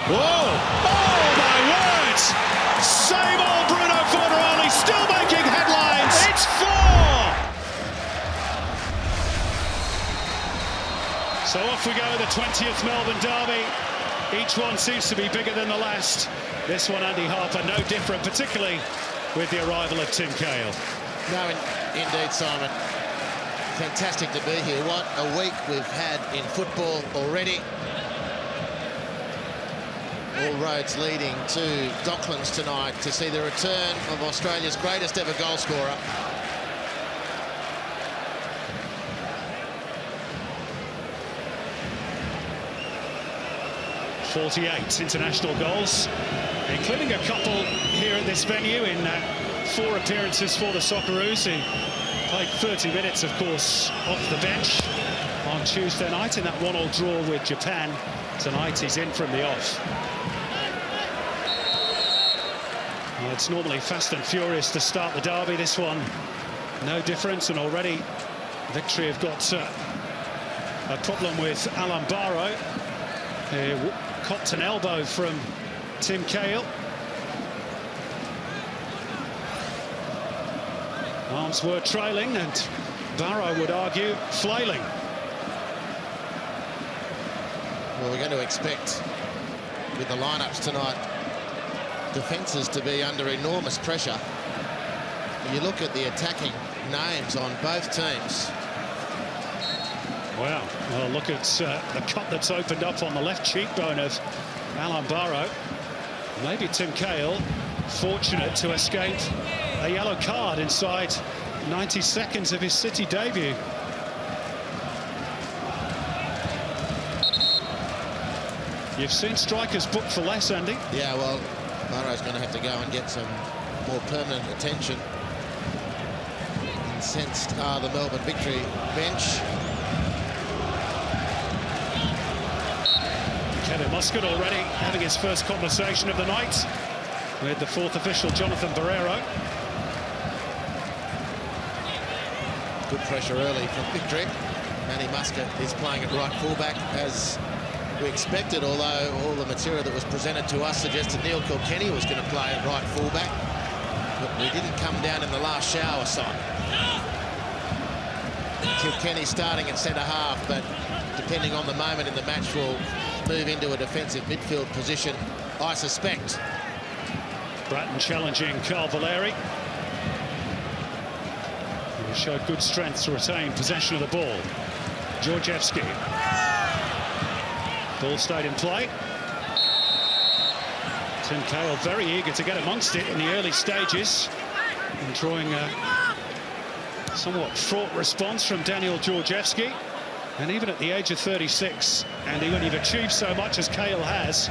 Whoa! Oh my word! Same old Bruno Fornaroli still making headlines. It's 4! So off we go, the 20th Melbourne Derby. Each one seems to be bigger than the last. This one, Andy Harper, no different, particularly with the arrival of Tim Cahill. No, indeed, Simon. Fantastic to be here. What a week we've had in football already. All roads leading to Docklands tonight to see the return of Australia's greatest ever goal scorer. "48 international goals, including a couple here at this venue in 4 appearances for the Socceroos, who played 30 minutes, of course, off the bench on Tuesday night in that 1-1 draw with Japan. Tonight he's in from the off. Well, it's normally fast and furious to start the derby. This one, no difference, and already Victory have got a problem with Alan Barrow. Copped an elbow from Tim Cahill. Arms were trailing, and Barrow would argue flailing. Well, we're going to expect, with the lineups tonight, defences to be under enormous pressure. You look at the attacking names on both teams. Wow, well, look at the cut that's opened up on the left cheekbone of Alan Barrow. Maybe Tim Cahill fortunate to escape a yellow card inside 90 seconds of his City debut. You've seen strikers booked for less, Andy. Yeah, well, Barrow's going to have to go and get some more permanent attention. Incensed are the Melbourne Victory bench. Kevin Muscat already having his first conversation of the night with the 4th official, Jonathan Barrero. Good pressure early from Victory. Manny Muscat is playing at right fullback as we expected, although all the material that was presented to us suggested Neil Kilkenny was going to play at right fullback. But we didn't come down in the last shower, Simon. Kilkenny starting at centre-half, but depending on the moment in the match, will move into a defensive midfield position, I suspect. Bratton challenging Carl Valeri. He showed good strength to retain possession of the ball. Georgievski. Ball stayed in play. Tim Cahill very eager to get amongst it in the early stages, and drawing a somewhat fraught response from Daniel Georgievski. And even at the age of 36, Andy, when you've achieved so much as Cahill has,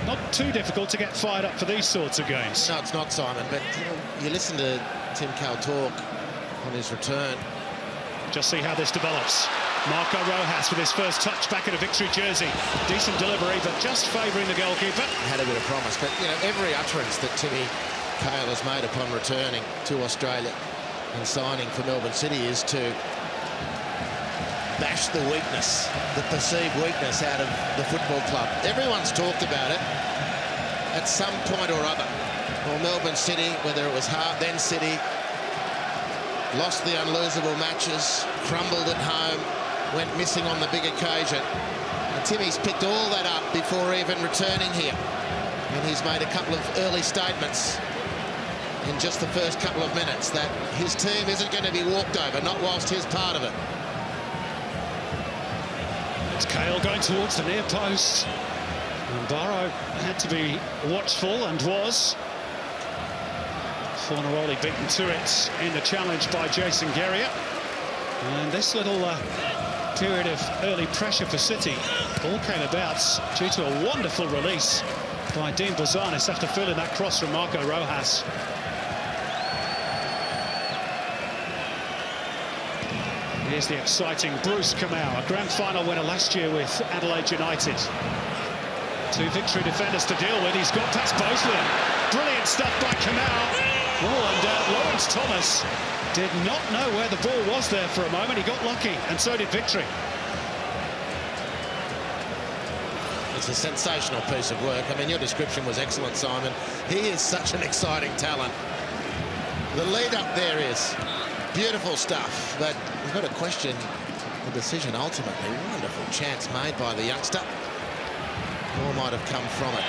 not too difficult to get fired up for these sorts of games. No, it's not, Simon, but you listen to Tim Cahill talk on his return. Just see how this develops. Marco Rojas with his first touch back in a Victory jersey. Decent delivery, but just favouring the goalkeeper. Had a bit of promise, but, you know, every utterance that Timmy Cahill has made upon returning to Australia and signing for Melbourne City is to bash the weakness, the perceived weakness out of the football club. Everyone's talked about it at some point or other. Well, Melbourne City, whether it was Hart, then City, lost the unlosable matches, crumbled at home, went missing on the big occasion. And Timmy's picked all that up before even returning here. And he's made a couple of early statements in just the first couple of minutes that his team isn't going to be walked over, not whilst he's part of it. It's Cahill going towards the near post. And Barrow had to be watchful, and was. Fornaroli beaten to it in the challenge by Jason Guerrier. And this little period of early pressure for City all came about due to a wonderful release by Dean Bozanis after filling that cross from Marco Rojas. Here's the exciting Bruce Kamau, a grand final winner last year with Adelaide United. 2 Victory defenders to deal with. He's got past both of them. Brilliant stuff by Kamau. Oh, and Lawrence Thomas did not know where the ball was there for a moment. He got lucky, and so did Victory. It's a sensational piece of work. I mean, your description was excellent, Simon. He is such an exciting talent. The lead up there is beautiful stuff, but we've got to question the decision ultimately. Wonderful chance made by the youngster. More might have come from it.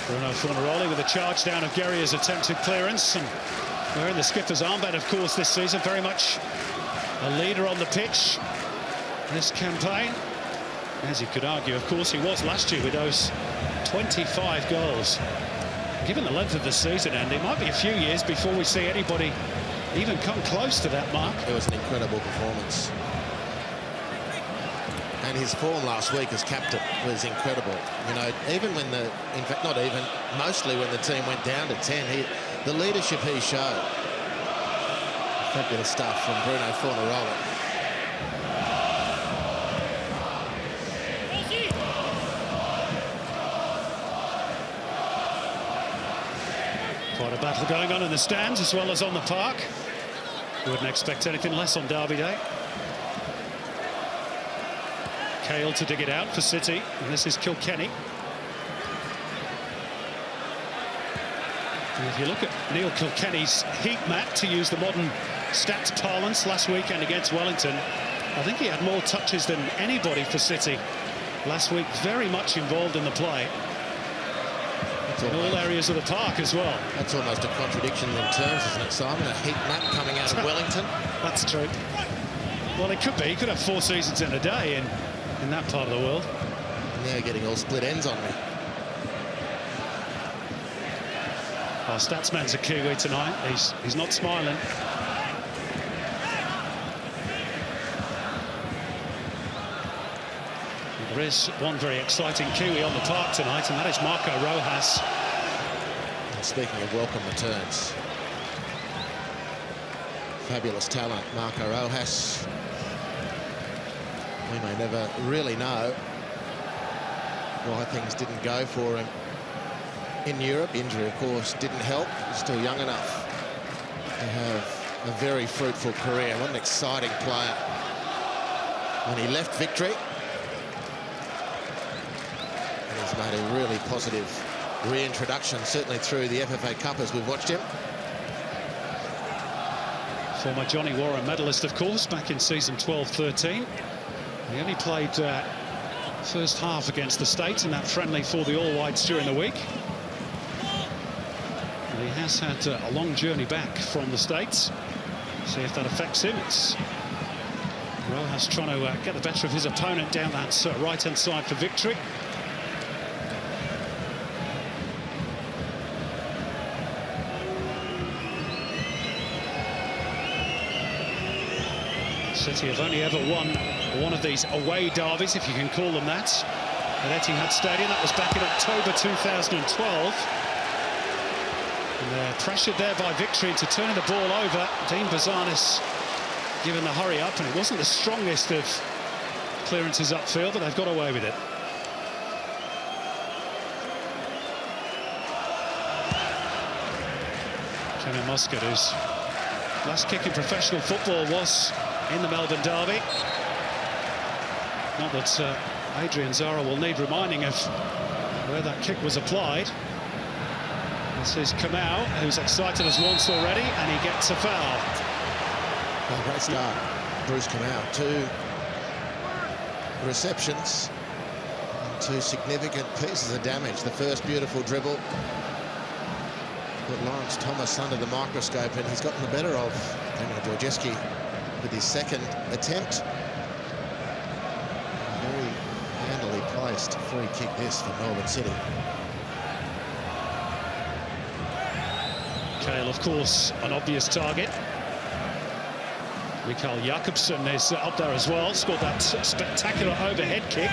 Bruno Fornaroli with a charge down of Guerria's attempted clearance, and wearing the skipper's armband, of course, this season. Very much a leader on the pitch this campaign, as you could argue. Of course, he was last year with those 25 goals. Given the length of the season, and it might be a few years before we see anybody even come close to that mark. It was an incredible performance. And his form last week as captain was incredible. You know, even when in fact, not even, mostly when the team went down to 10, the leadership he showed. Fabulous stuff from Bruno Fornaroli. Quite a battle going on in the stands as well as on the park. Wouldn't expect anything less on Derby Day. Cahill to dig it out for City, and this is Kilkenny. And if you look at Neil Kilkenny's heat map, to use the modern stats parlance, last weekend against Wellington, I think he had more touches than anybody for City last week. Very much involved in the play. In all areas of the park as well. That's almost a contradiction in terms, isn't it, Simon? A heat map coming out of Wellington. That's true. Well, it could be. He could have 4 seasons in a day in that part of the world. Now getting all split ends on me. Our statsman's a Kiwi tonight. He's not smiling. There is one very exciting Kiwi on the park tonight, and that is Marco Rojas. And speaking of welcome returns, fabulous talent, Marco Rojas. We may never really know why things didn't go for him in Europe. Injury, of course, didn't help. He's still young enough to have a very fruitful career. What an exciting player. When he left Victory, and he's made a really positive reintroduction, certainly through the FFA Cup as we've watched him. Former Johnny Warren medalist, of course, back in season 12-13. He only played first half against the States in that friendly for the All Whites during the week. And he has had a long journey back from the States. See if that affects him. It's Rojas trying to get the better of his opponent down that right-hand side for Victory. City have only ever won one of these away derbies, if you can call them that, at Etihad Stadium. That was back in October 2012. And they're pressured there by Victory into turning the ball over. Dean Bazanis given the hurry up, and it wasn't the strongest of clearances upfield, but they've got away with it. Kevin Muscat, whose last kick in professional football was in the Melbourne Derby. Not that Adrian Zara will need reminding of where that kick was applied. This is Kamau, who's excited as once already, and he gets a foul. Well, great start, Bruce Kamau. 2 receptions and 2 significant pieces of damage. The first beautiful dribble put Lawrence Thomas under the microscope, and he's gotten the better of Daniel Georgieski with his second attempt. Very handily placed free kick this for Melbourne City. Cahill, of course, an obvious target. Mikael Jakobsen is up there as well. Scored that spectacular overhead kick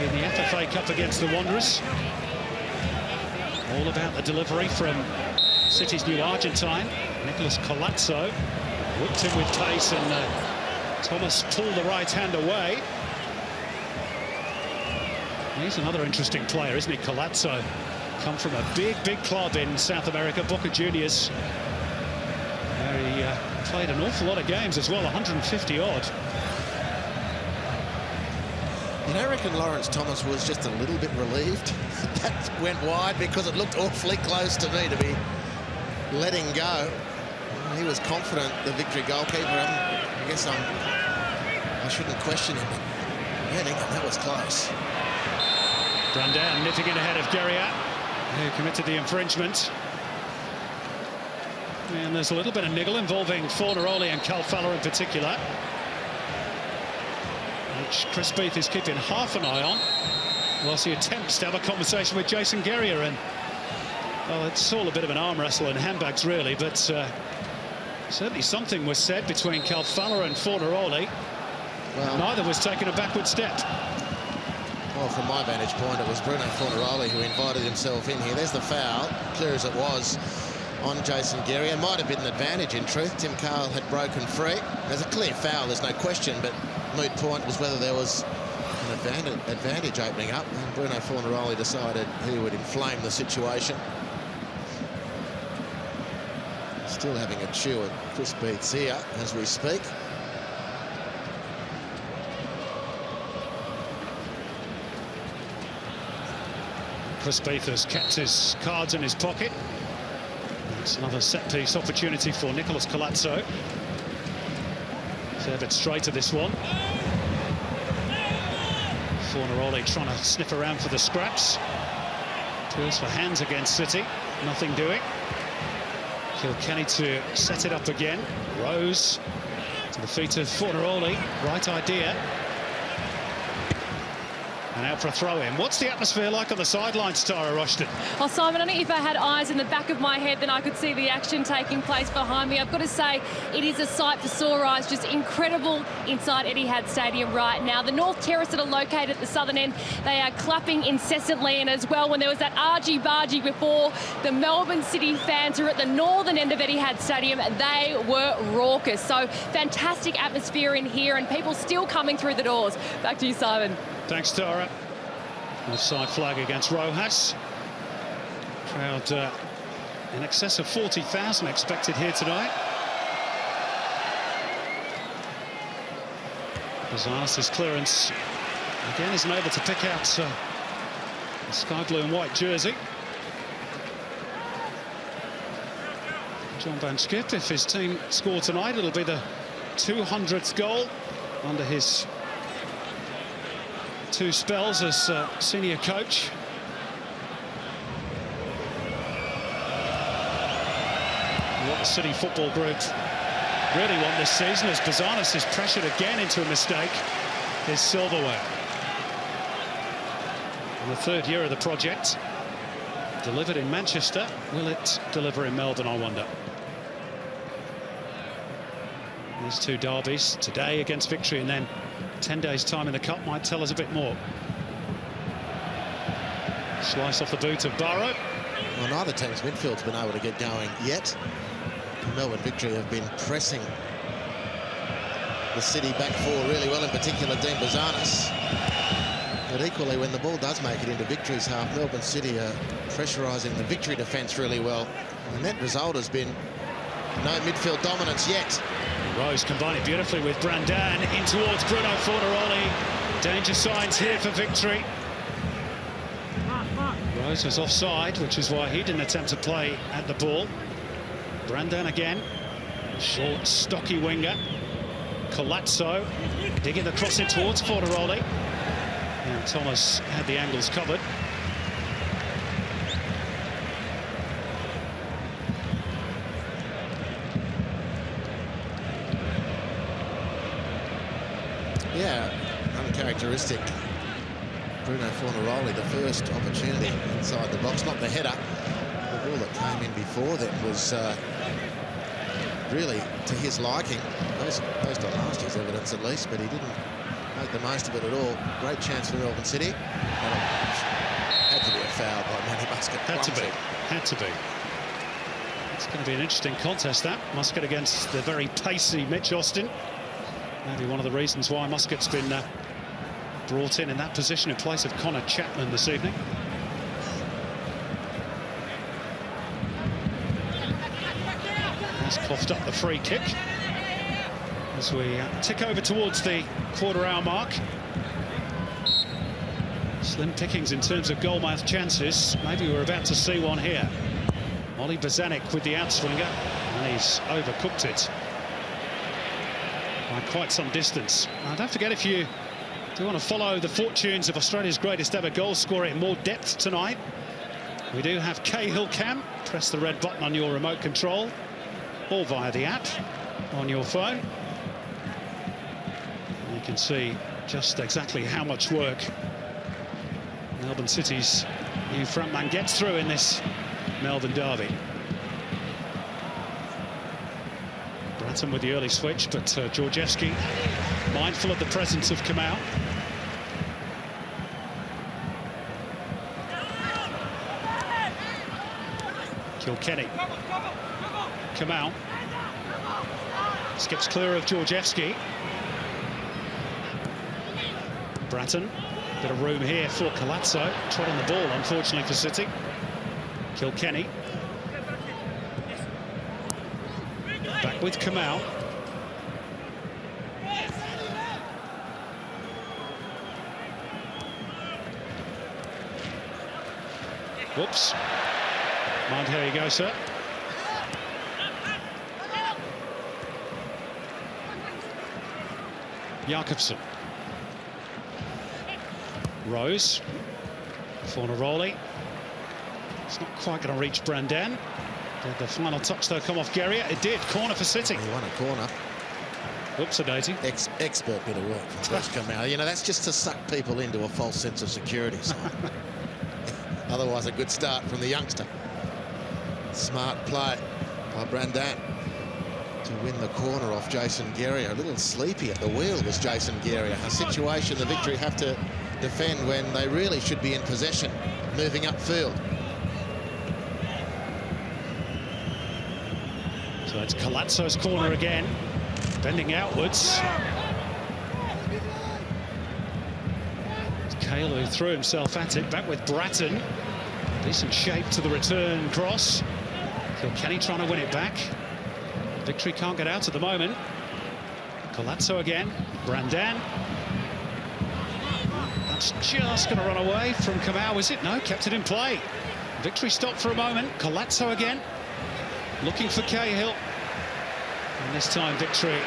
in the FFA Cup against the Wanderers. All about the delivery from City's new Argentine, Nicolas Colazzo. Whipped him with pace, and Thomas pulled the right hand away. He's another interesting player, isn't he, Colazzo? come from a big club in South America, Boca Juniors, where he played an awful lot of games as well, 150 odd. And I reckon Lawrence Thomas was just a little bit relieved that went wide, because it looked awfully close to me to be letting go. He was confident, the Victory goalkeeper. I guess I shouldn't question him, but man, that was close. Brandon nipping in ahead of Guerriat, who committed the infringement. And there's a little bit of niggle involving Fornaroli and Calfalla in particular, which Chris Beath is keeping half an eye on, whilst he attempts to have a conversation with Jason Guerrier. And well, it's all a bit of an arm wrestle and handbags really, but certainly something was said between Calfalla and Fornaroli. Well, neither was taking a backward step. Well, from my vantage point, it was Bruno Fornaroli who invited himself in here. There's the foul, clear as it was, on Jason Guerrier. Might have been an advantage, in truth. Tim Cahill had broken free. There's a clear foul, there's no question, but moot point was whether there was an advantage opening up, and Bruno Fornaroli decided he would inflame the situation. Still having a chew at Chris Beath's ear as we speak. Chris Beath has kept his cards in his pocket. It's another set-piece opportunity for Nicolas Colazzo. Serve it straight to this one. Fornaroli trying to sniff around for the scraps. Appeals for hands against City. Nothing doing. Kilkenny to set it up again. Rose to the feet of Fornaroli. Right idea. And out for a throw-in. What's the atmosphere like on the sidelines, Tara Rushton? Well, Simon, I think if I had eyes in the back of my head, then I could see the action taking place behind me. I've got to say, it is a sight for sore eyes. Just incredible inside Etihad Stadium right now. The North Terrace that are located at the southern end, they are clapping incessantly. And as well, when there was that argy-bargy before, the Melbourne City fans who are at the northern end of Etihad Stadium, they were raucous. So fantastic atmosphere in here, and people still coming through the doors. Back to you, Simon. Thanks, Tara. Offside flag against Rojas. Crowd in excess of 40,000 expected here tonight. Bazanis' clearance again isn't able to pick out the sky blue and white jersey. John Van Schip, if his team score tonight, it'll be the 200th goal under his two spells as senior coach. What the City Football Group really want this season, as Bazanis is pressured again into a mistake, is silverware. In the third year of the project, delivered in Manchester. Will it deliver in Melbourne, I wonder? These two derbies, today against Victory and then 10 days' time in the Cup, might tell us a bit more. Slice off the boot of Barrow. Well, neither team's midfield's been able to get going yet. Melbourne Victory have been pressing the City back four really well, in particular Dean Bazanis. But equally, when the ball does make it into Victory's half, Melbourne City are pressurising the Victory defence really well. And the net result has been no midfield dominance yet. Rose combining beautifully with Brandon in towards Bruno Fornaroli. Danger signs here for Victory. Rose was offside, which is why he didn't attempt to play at the ball. Brandon again. Short, stocky winger. Colazzo digging the cross in towards Fornaroli. And Thomas had the angles covered. Yeah, uncharacteristic. Bruno Fornaroli, the first opportunity inside the box, not the header. The ball that came in before that was really to his liking, based on last year's evidence at least, but he didn't make the most of it at all. Great chance for Melbourne City. Had to be a foul by Manny Muscat. Had to be. It's going to be an interesting contest, that. Muscat against the very pacey Mitch Austin. Maybe one of the reasons why Muscat's been brought in that position in place of Connor Chapman this evening. He's coughed up the free kick as we tick over towards the quarter-hour mark. Slim pickings in terms of goal-mouth chances. Maybe we're about to see one here. Ollie Bozanic with the outswinger, and he's overcooked it by quite some distance. Now, don't forget, if you do want to follow the fortunes of Australia's greatest ever goal scorer in more depth tonight, we do have Cahill Cam. Press the red button on your remote control or via the app on your phone. You can see just exactly how much work Melbourne City's new frontman gets through in this Melbourne Derby. Bratton with the early switch, but Georgievski mindful of the presence of Cahill. Kilkenny. Cahill skips clear of Georgievski. Bratton. Bit of room here for Colazzo. Trot on the ball, unfortunately, for City. Kilkenny. Back with Cahill. Whoops. Mind how you go, sir. Jakobsen. Rose. Fornaroli. It's not quite going to reach Brandan. Did the final touch, though, come off Guerrier? It did. Corner for City. He won a corner. Whoops-a-daisy. Expert bit of work from Josh Cahill. You know, that's just to suck people into a false sense of security. So. Otherwise, a good start from the youngster. Smart play by Brandan to win the corner off Jason Guerrier. A little sleepy at the wheel was Jason Guerrier. A situation the Victory have to defend when they really should be in possession, moving upfield. So it's Colazzo's corner again, bending outwards. It's Cahill who threw himself at it, back with Bratton. Decent shape to the return cross. Kilkenny trying to win it back. Victory can't get out at the moment. Colazzo again, Brandan. That's just going to run away from Cahill, is it? No, kept it in play. Victory stopped for a moment. Colazzo again, looking for Cahill. And this time Victory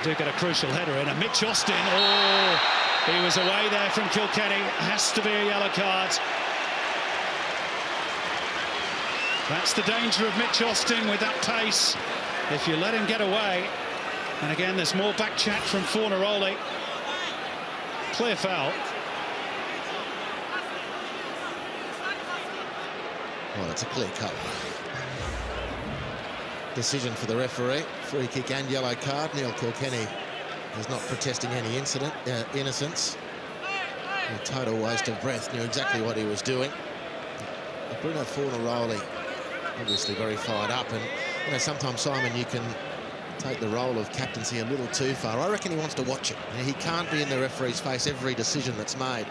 do get a crucial header in. And Mitch Austin, oh, he was away there from Kilkenny. Has to be a yellow card. That's the danger of Mitch Austin with that pace. If you let him get away. And again, there's more back chat from Fornaroli. Clear foul. Well, it's a clear-cut decision for the referee. Free kick and yellow card. Neil Kilkenny is not protesting any innocence. A total waste of breath. Knew exactly what he was doing. Bruno Fornaroli obviously very fired up, and you know, sometimes, Simon, you can take the role of captaincy a little too far. I reckon he wants to watch it. You know, he can't be in the referee's face every decision that's made.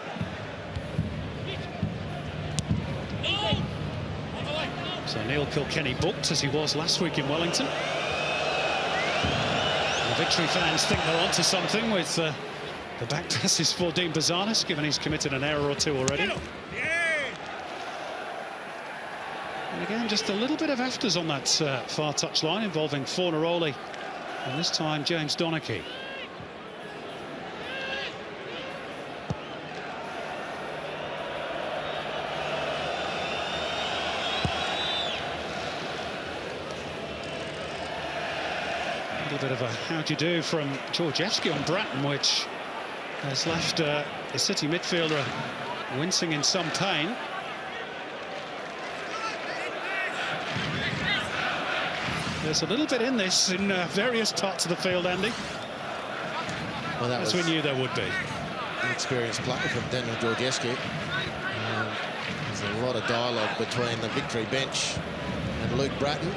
So Neil Kilkenny booked, as he was last week in Wellington. The Victory fans think they're onto something with the back passes for Dean Bazanis, given he's committed an error or two already. And again, just a little bit of afters on that far touch line involving Fornaroli, and this time James Donachie. A little bit of a how do you do from Georgievski on Bratton, which has left the City midfielder wincing in some pain. There's a little bit in this in various parts of the field, Andy. Well, that as was we knew there would be. An experienced play from Daniel Georgievski. There's a lot of dialogue between the Victory bench and Luke Bratton.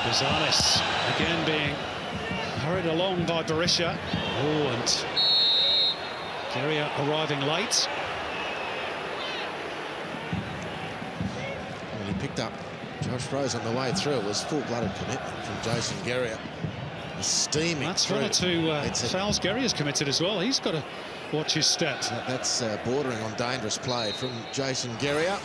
Gonzalez again being hurried along by Berisha. Oh, and Geria arriving late. Well, he picked up Josh Rose on the way through. It was full-blooded commitment from Jason Geria. Steaming. That's through. one or two fouls Geria's committed as well. He's got to watch his step. That's bordering on dangerous play from Jason Geria.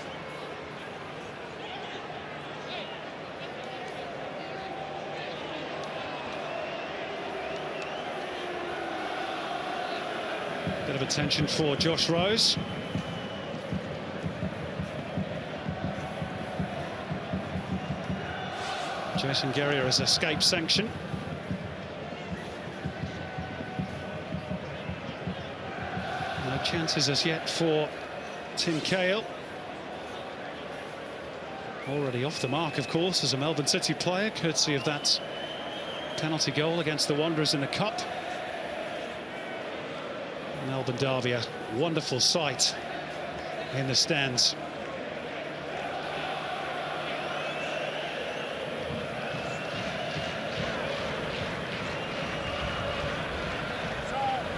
Bit of attention for Josh Rose. Jason Geria has escaped sanction. No chances as yet for Tim Cahill. Already off the mark, of course, as a Melbourne City player, courtesy of that penalty goal against the Wanderers in the Cup. Melbourne Derby, a wonderful sight in the stands.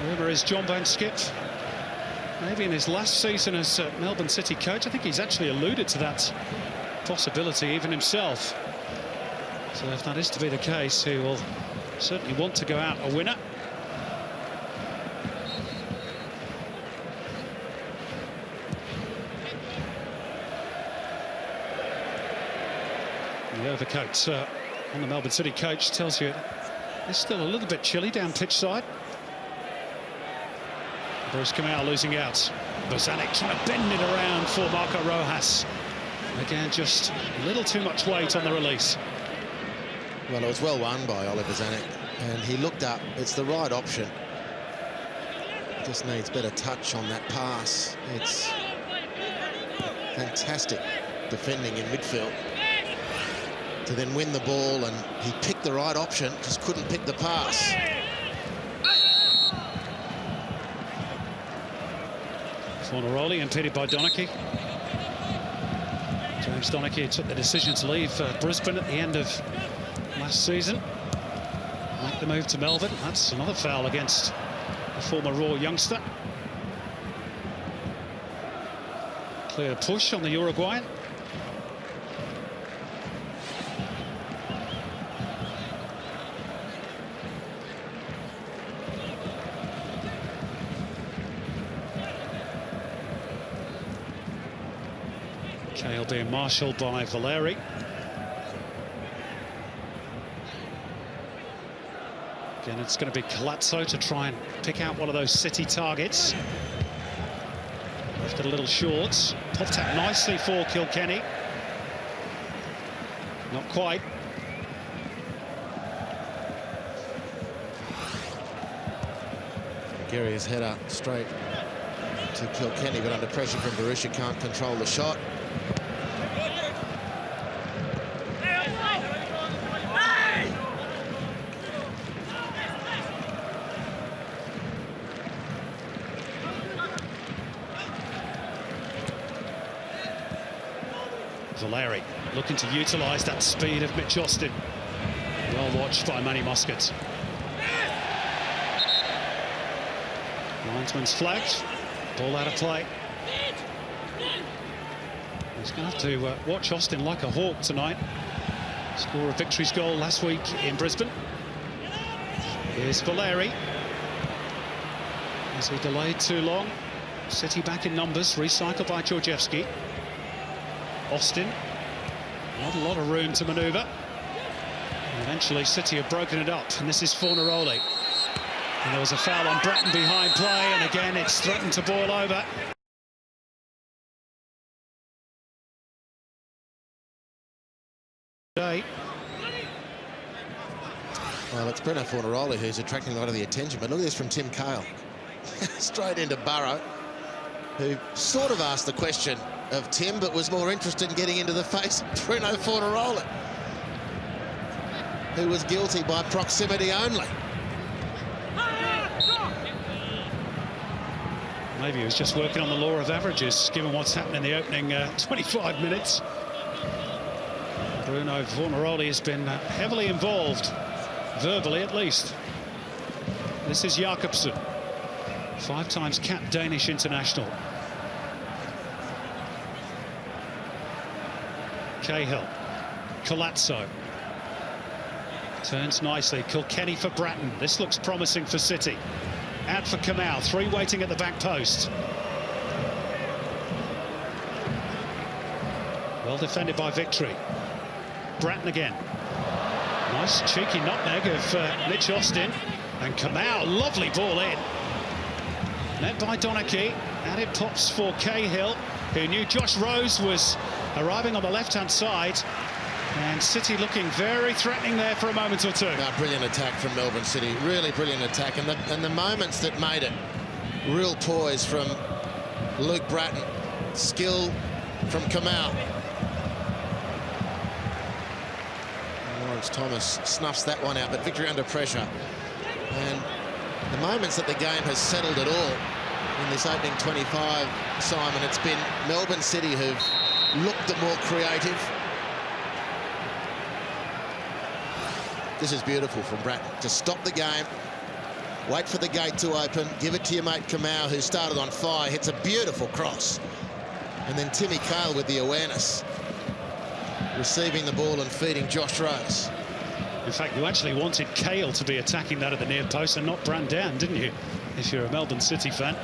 Rumour is John Banskip, maybe in his last season as Melbourne City coach. I think he's actually alluded to that possibility even himself. So if that is to be the case, he will certainly want to go out a winner. The overcoat on the Melbourne City coach tells you it's still a little bit chilly down pitch side. Bruce Cahill losing out. Bozanic trying to bend it around for Marco Rojas. Again, just a little too much weight on the release. Well, it was well won by Oliver Zanuck, and he looked up. It's the right option. Just needs better touch on that pass. It's fantastic defending in midfield to then win the ball, and he picked the right option, just couldn't pick the pass. Fornaroli impeded by Donachie. James Donachie took the decision to leave Brisbane at the end of last season. Make the move to Melbourne. That's another foul against the former Raw youngster. Clear push on the Uruguayan. Cahill being marshalled by Valeri. Again, it's going to be Colazzo to try and pick out one of those City targets. Left it a little short. Popped out nicely for Kilkenny. Not quite. Geria's header straight to Kilkenny, but under pressure from Berisha, can't control the shot. Valeri looking to utilise that speed of Mitch Austin. Well watched by Manny Muscat. Linesman's flagged. Ball out of play. He's going to have to watch Austin like a hawk tonight. Score a victory's goal last week in Brisbane. Here's Valeri. As he delayed too long. City back in numbers, recycled by Georgievski. Austin, not a lot of room to manoeuvre. And eventually City have broken it up, and this is Fornaroli. And there was a foul on Bratton behind play, and again it's threatened to boil over. Well, it's Bruno Fornaroli who's attracting a lot of the attention, but look at this from Tim Cahill. Straight into Burrow, who sort of asked the question of Tim, but was more interested in getting into the face of Bruno Fornaroli, who was guilty by proximity only. Maybe he was just working on the law of averages, given what's happened in the opening 25 minutes. Bruno Fornaroli has been heavily involved, verbally at least. This is Jakobsen, 5 times capped Danish international. Cahill, Colazzo. Turns nicely, Kilkenny for Bratton. This looks promising for City. Out for Kamau, 3 waiting at the back post. Well defended by Victory. Bratton again. Nice cheeky nutmeg of Mitch Austin. And Kamau, lovely ball in. Met by Donachie, and it pops for Cahill, who knew Josh Rose was arriving on the left-hand side. And City looking very threatening there for a moment or two. Brilliant attack from Melbourne City, really brilliant attack. And the moments that made it, real poise from Luke Bratton, skill from Kamau. Lawrence Thomas snuffs that one out, but Victory under pressure. And the moments that the game has settled at all in this opening 25, Simon, it's been Melbourne City who've looked the more creative. This is beautiful from Bratton. To stop the game, wait for the gate to open, give it to your mate Kamau, who started on fire, hits a beautiful cross. And then Timmy Cahill with the awareness, receiving the ball and feeding Josh Rose. In fact, you actually wanted Cahill to be attacking that at the near post and not Brandan, didn't you, if you're a Melbourne City fan?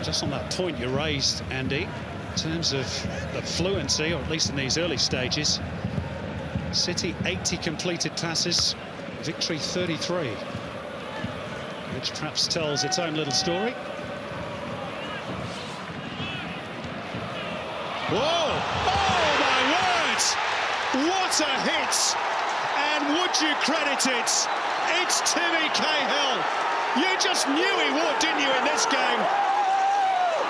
Just on that point you raised, Andy, in terms of the fluency, or at least in these early stages, City 80 completed passes, Victory 33, which perhaps tells its own little story. Whoa! Oh, my word! What a hit! And would you credit it? It's Timmy Cahill. You just knew he would, didn't you, in this game?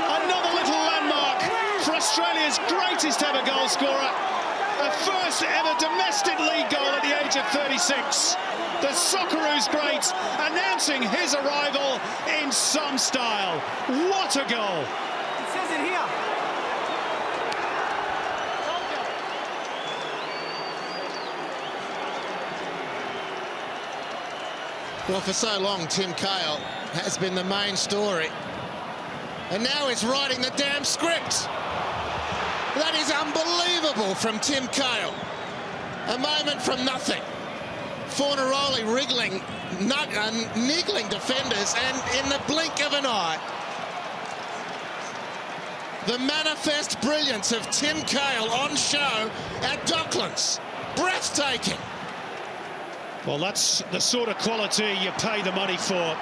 Another little landmark for Australia's greatest ever goal scorer. A first ever domestic league goal at the age of 36. The Socceroos great announcing his arrival in some style. What a goal! It says it here. Well, for so long, Tim Cahill has been the main story. And now he's writing the damn script. That is unbelievable from Tim Cahill. A moment from nothing. Fornaroli wriggling, niggling defenders, and in the blink of an eye, the manifest brilliance of Tim Cahill on show at Docklands. Breathtaking. Well, that's the sort of quality you pay the money for.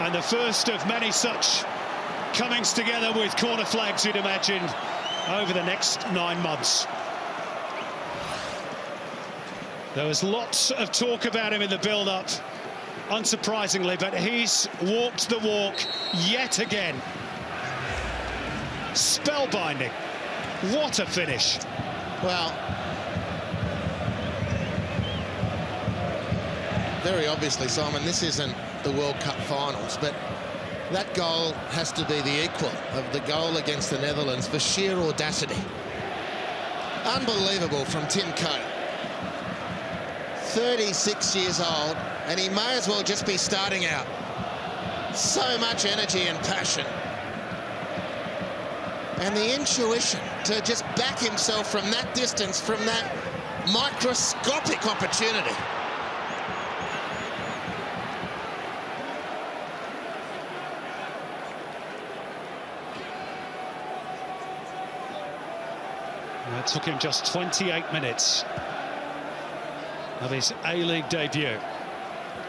And the first of many such comings together with corner flags, you'd imagine, over the next 9 months. There was lots of talk about him in the build-up, unsurprisingly, but he's walked the walk yet again. Spellbinding. What a finish. Well, very obviously, Simon, this isn't the World Cup finals, but that goal has to be the equal of the goal against the Netherlands for sheer audacity. Unbelievable from Tim Cahill. 36 years old, and he may as well just be starting out. So much energy and passion. And the intuition to just back himself from that distance, from that microscopic opportunity. It took him just 28 minutes of his A-League debut.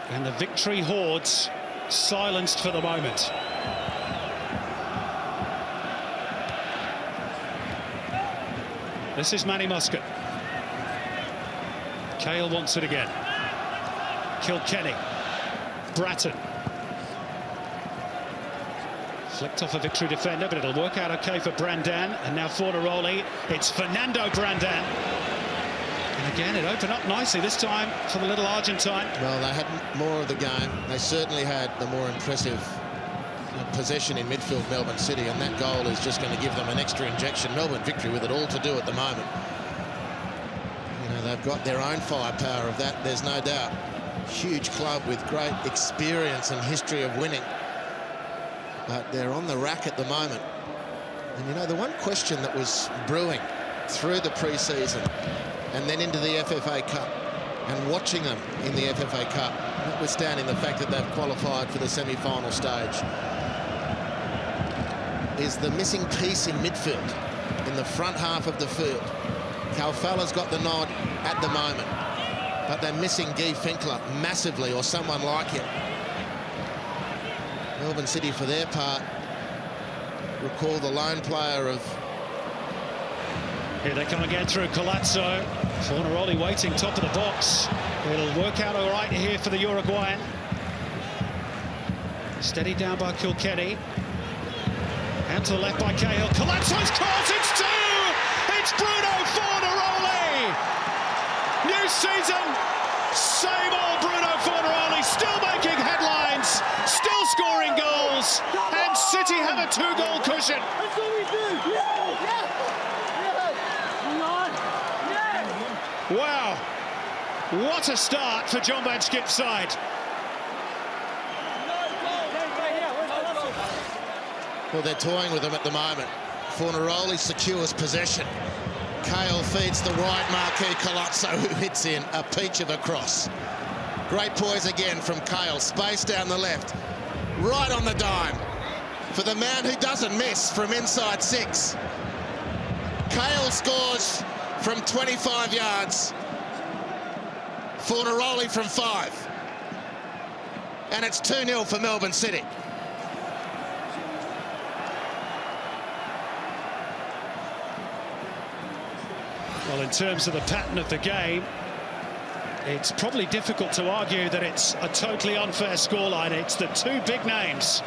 And the Victory hordes silenced for the moment. This is Manny Muscat. Cahill wants it again. Kilkenny. Bratton. Flicked off a Victory defender, but it'll work out okay for Brandan. And now Fornaroli. It's Fernando Brandan. And again, it opened up nicely this time for the little Argentine. Well, they had more of the game. They certainly had the more impressive possession in midfield, Melbourne City, and that goal is just going to give them an extra injection. Melbourne Victory with it all to do at the moment. You know, they've got their own firepower of that, there's no doubt. Huge club with great experience and history of winning. But they're on the rack at the moment. And, you know, the one question that was brewing through the pre-season and then into the FFA Cup, and watching them in the FFA Cup, notwithstanding the fact that they've qualified for the semi-final stage, is the missing piece in midfield, in the front half of the field. Cahill's got the nod at the moment, but they're missing Guy Finkler massively, or someone like him. Melbourne City, for their part, recall the lone player of... Here they come again through Colazzo. Fornaroli waiting top of the box. It'll work out all right here for the Uruguayan. Steady down by Kilkenny. Out to the left by Cahill. Colazzo's cross, it's two! It's Bruno Fornaroli! New season, same old Bruno Fornaroli, still making headlines, still scoring goals, and City have a two-goal cushion. That's what we do! Wow, what a start for John Van Schip's side. Well, they're toying with them at the moment. Fornaroli secures possession. Cahill feeds the right marquee Colazzo, who hits in a peach of a cross. Great poise again from Cahill. Space down the left. Right on the dime for the man who doesn't miss from inside 6. Cahill scores from 25 yards. Fornaroli from 5. And it's 2-0 for Melbourne City. Well, in terms of the pattern of the game, it's probably difficult to argue that it's a totally unfair scoreline. It's the two big names,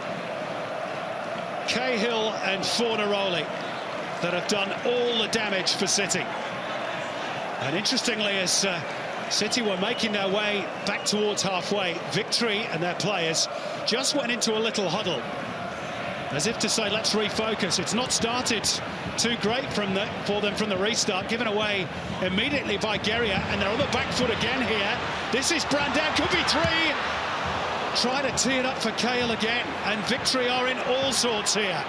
Cahill and Fornaroli, that have done all the damage for City. And interestingly, as City were making their way back towards halfway, Victory and their players just went into a little huddle, as if to say, let's refocus. It's not started too great for them from the restart, given away immediately by Guerrier, and they're on the back foot again here. This is Brandon, could be 3. Try to tee it up for Cahill again, and Victory are in all sorts here.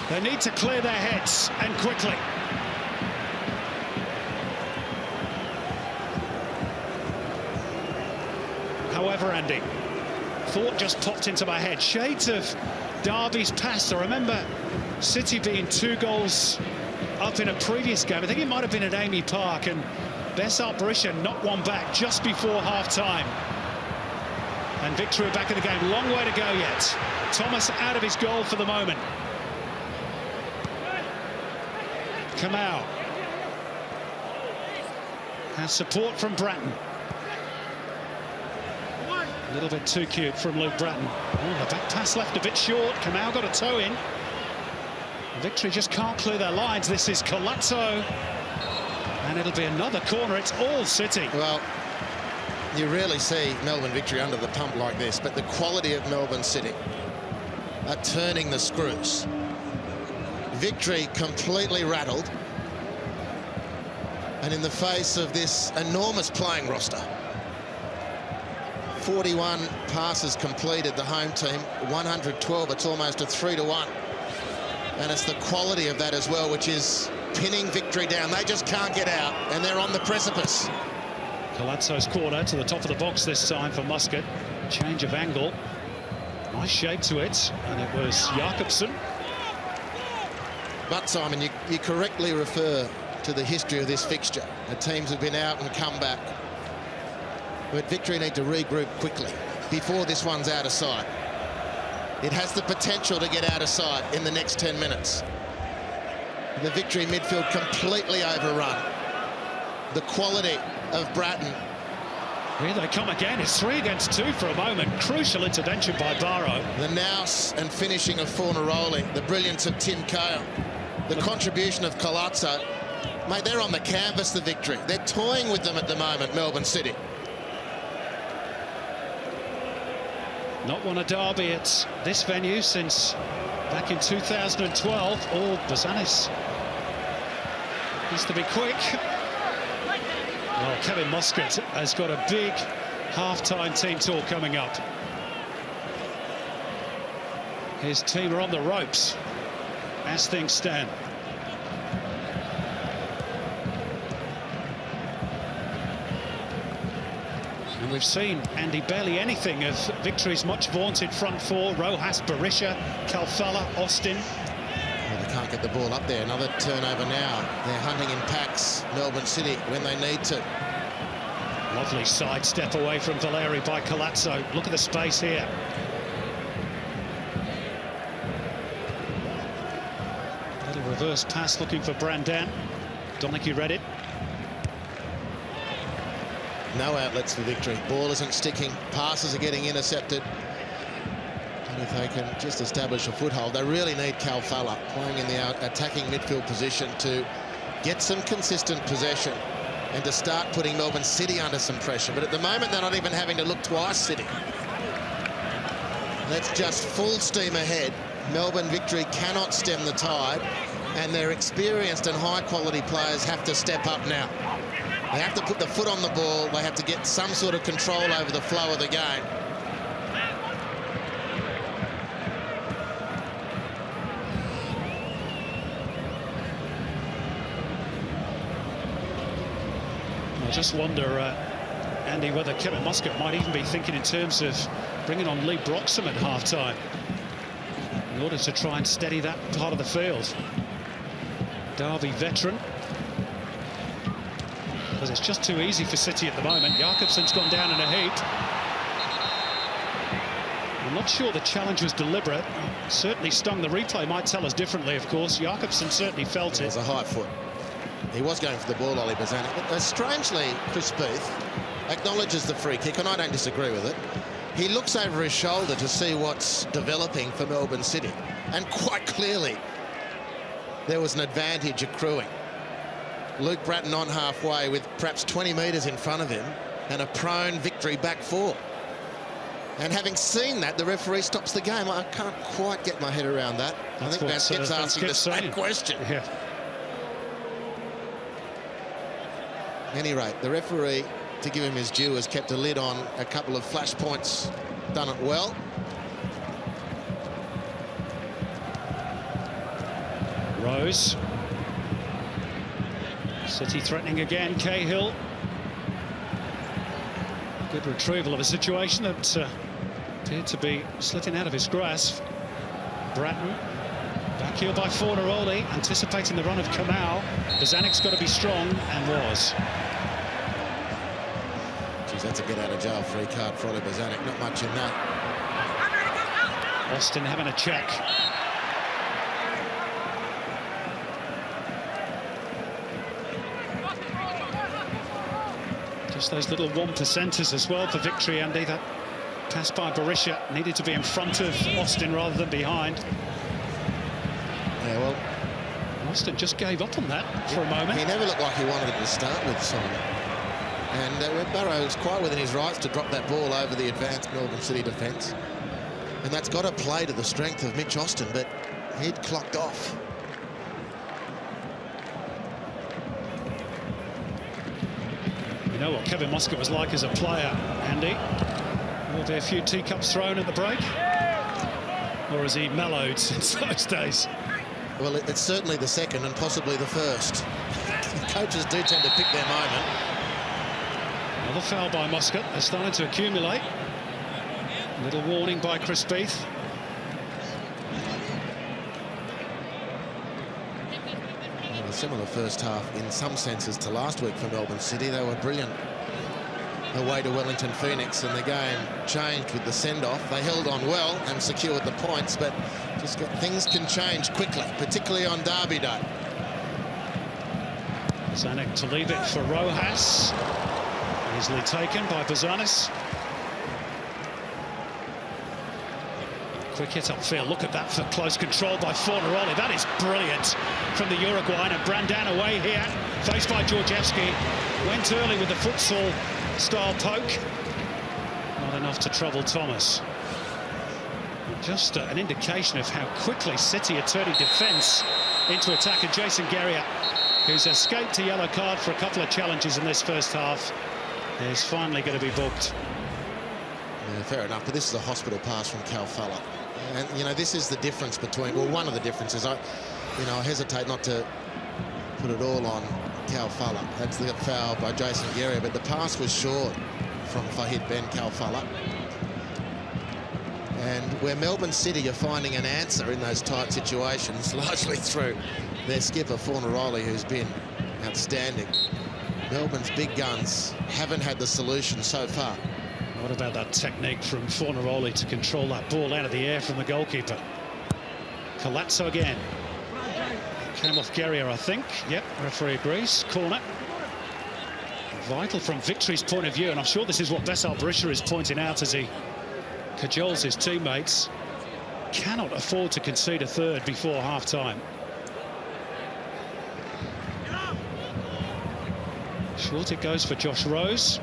They need to clear their heads, and quickly. However, Andy, thought just popped into my head. Shades of Derby's past. I remember City being 2 goals up in a previous game. I think it might have been at Amy Park, and Besart Berisha knocked one back just before half-time. And Victory back in the game. Long way to go yet. Thomas out of his goal for the moment. Kamau has support from Bratton. A little bit too cute from Luke Bratton. Oh, the back pass left a bit short. Kamau got a toe in. Victory just can't clear their lines. This is Colazzo. And it'll be another corner. It's all City. Well, you rarely see Melbourne Victory under the pump like this, but the quality of Melbourne City are turning the screws. Victory completely rattled. And in the face of this enormous playing roster, 41 passes completed, the home team, 112. It's almost a 3-1. And it's the quality of that as well, which is pinning Victory down. They just can't get out, and they're on the precipice. Colazzo's corner to the top of the box this time for Muscat. Change of angle. Nice shape to it, and it was Jakobsen. But, Simon, you correctly refer to the history of this fixture. The teams have been out and come back. But Victory need to regroup quickly before this one's out of sight. It has the potential to get out of sight in the next 10 minutes. The Victory midfield completely overrun. The quality of Bratton. Here they come again. It's 3 against 2 for a moment. Crucial intervention by Barrow. The nous and finishing of Fornaroli. The brilliance of Tim Cahill. The contribution of Colazzo. Mate, they're on the canvas, the Victory. They're toying with them at the moment, Melbourne City. Not won a derby at this venue since back in 2012. Oh, Bazanis needs to be quick. Well, Kevin Muscat has got a big half-time team talk coming up. His team are on the ropes as things stand. And we've seen, Andy, barely anything of Victory's much vaunted front four. Rojas, Berisha, Calfella, Austin. Well, they can't get the ball up there. Another turnover now. They're hunting in packs, Melbourne City, when they need to. Lovely side step away from Valeri by Colazzo. Look at the space here. Little reverse pass looking for Brandan. Donaghy read it. No outlets for Victory. Ball isn't sticking. Passes are getting intercepted. And if they can just establish a foothold, they really need Calfella playing in the attacking midfield position to get some consistent possession and to start putting Melbourne City under some pressure. But at the moment, they're not even having to look twice, City. That's just full steam ahead. Melbourne Victory cannot stem the tide, and their experienced and high-quality players have to step up now. They have to put the foot on the ball. They have to get some sort of control over the flow of the game. I just wonder, Andy, whether Kevin Muscat might even be thinking in terms of bringing on Lee Broxham at half-time in order to try and steady that part of the field. Derby veteran. Because it's just too easy for City at the moment. Jakobsen's gone down in a heap. I'm not sure the challenge was deliberate. Certainly stung. The replay might tell us differently, of course. Jakobsen certainly felt it. It was a high foot. He was going for the ball, Ollie Bazanik. But strangely, Chris Booth acknowledges the free kick, and I don't disagree with it. He looks over his shoulder to see what's developing for Melbourne City. And quite clearly, there was an advantage accruing. Luke Bratton on halfway with perhaps 20 metres in front of him and a prone Victory back four. And having seen that, the referee stops the game. I can't quite get my head around that. I think Van Skip's asking the same question. Yeah. At any rate, the referee, to give him his due, has kept a lid on a couple of flash points, done it well. Rose. City threatening again. Cahill. Good retrieval of a situation that appeared to be slipping out of his grasp. Bratton. Back heel by Fornaroli, anticipating the run of Cahill. Bazanik's got to be strong, and was. Geez, that's a get-out-of-jail free card for Ollie Bazanik. Not much in that. Austin having a check. Just those little 1%ers as well for Victory, Andy. That pass by Berisha needed to be in front of Austin rather than behind. Yeah, well, Austin just gave up on that for a moment. He never looked like he wanted it to start with, Simon. And Barrow was quite within his rights to drop that ball over the advanced Melbourne City defence. And that's got to play to the strength of Mitch Austin, but he'd clocked off. You know what Kevin Muscat was like as a player, Andy? Will there be a few teacups thrown at the break? Or has he mellowed since those days? Well, it's certainly the second and possibly the first. Coaches do tend to pick their moment. Another foul by Muscat. They're starting to accumulate. A little warning by Chris Beath. Well, a similar first half in some senses to last week for Melbourne City. They were brilliant away to Wellington Phoenix, and the game changed with the send-off. They held on well and secured the points, but just things can change quickly, particularly on Derby Day. Zanuck to leave it for Rojas. Easily taken by Bazanis. Quick hit upfield. Look at that for close control by Fornaroli. That is brilliant from the Uruguayan. And Brandan away here, faced by Georgievski. Went early with the futsal style poke. Not enough to trouble Thomas. Just an indication of how quickly City are turning defence into attack. And Jason Guerrier, who's escaped a yellow card for a couple of challenges in this first half, is finally going to be booked. Yeah, fair enough, but this is a hospital pass from Cahill. And, you know, this is the difference between, well, one of the differences. I hesitate not to put it all on Cahill. That's the foul by Jason Guerrier, but the pass was short from Fahid Ben Cahill. And where Melbourne City are finding an answer in those tight situations, largely through their skipper, Fornaroli, who's been outstanding. Melbourne's big guns haven't had the solution so far. What about that technique from Fornaroli to control that ball out of the air from the goalkeeper? Colazzo again. Came off Guerrier, I think. Yep, referee agrees. Corner. Vital from Victory's point of view, and I'm sure this is what Bessel Berisha is pointing out as he cajoles his teammates. Cannot afford to concede a third before half-time. Short it goes for Josh Rose.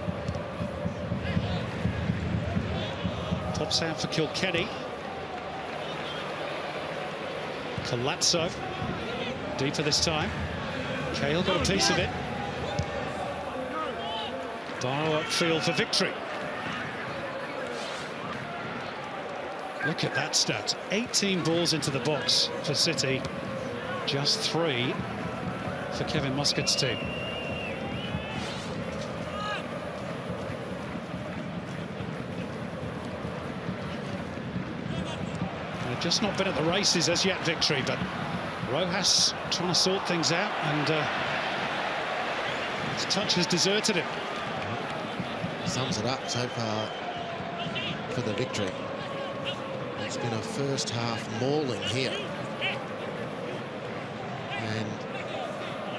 Pops out for Kilkenny. Colazzo. Deeper this time. Cahill got a piece of it. Barrow upfield for Victory. Look at that stat. 18 balls into the box for City. Just 3 for Kevin Muscat's team. They've just not been at the races as yet, Victory, but Rojas trying to sort things out, and his touch has deserted him. Sums it up so far for the Victory. It's been a first half mauling here. And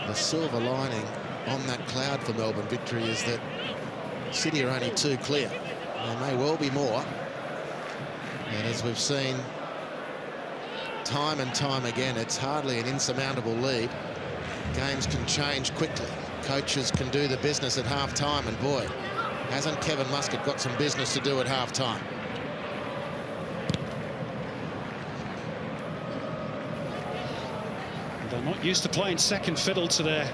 the silver lining on that cloud for Melbourne Victory is that City are only 2 clear. There may well be more. And as we've seen time and time again, it's hardly an insurmountable lead. Games can change quickly. Coaches can do the business at half-time, and boy, hasn't Kevin Muscat got some business to do at half-time. They're not used to playing second fiddle to their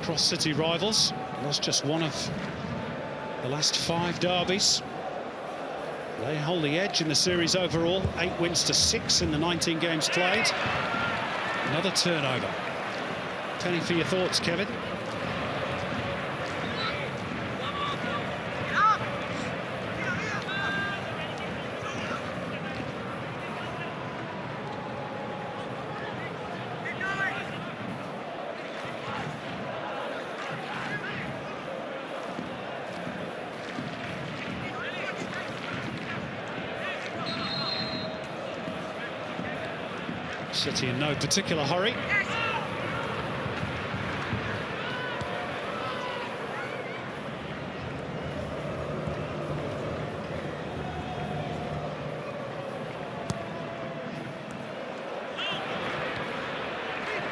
cross-city rivals. Lost just one of the last 5 derbies. They hold the edge in the series overall. 8 wins to 6 in the 19 games played. Another turnover. Penny for your thoughts, Kevin. City in no particular hurry.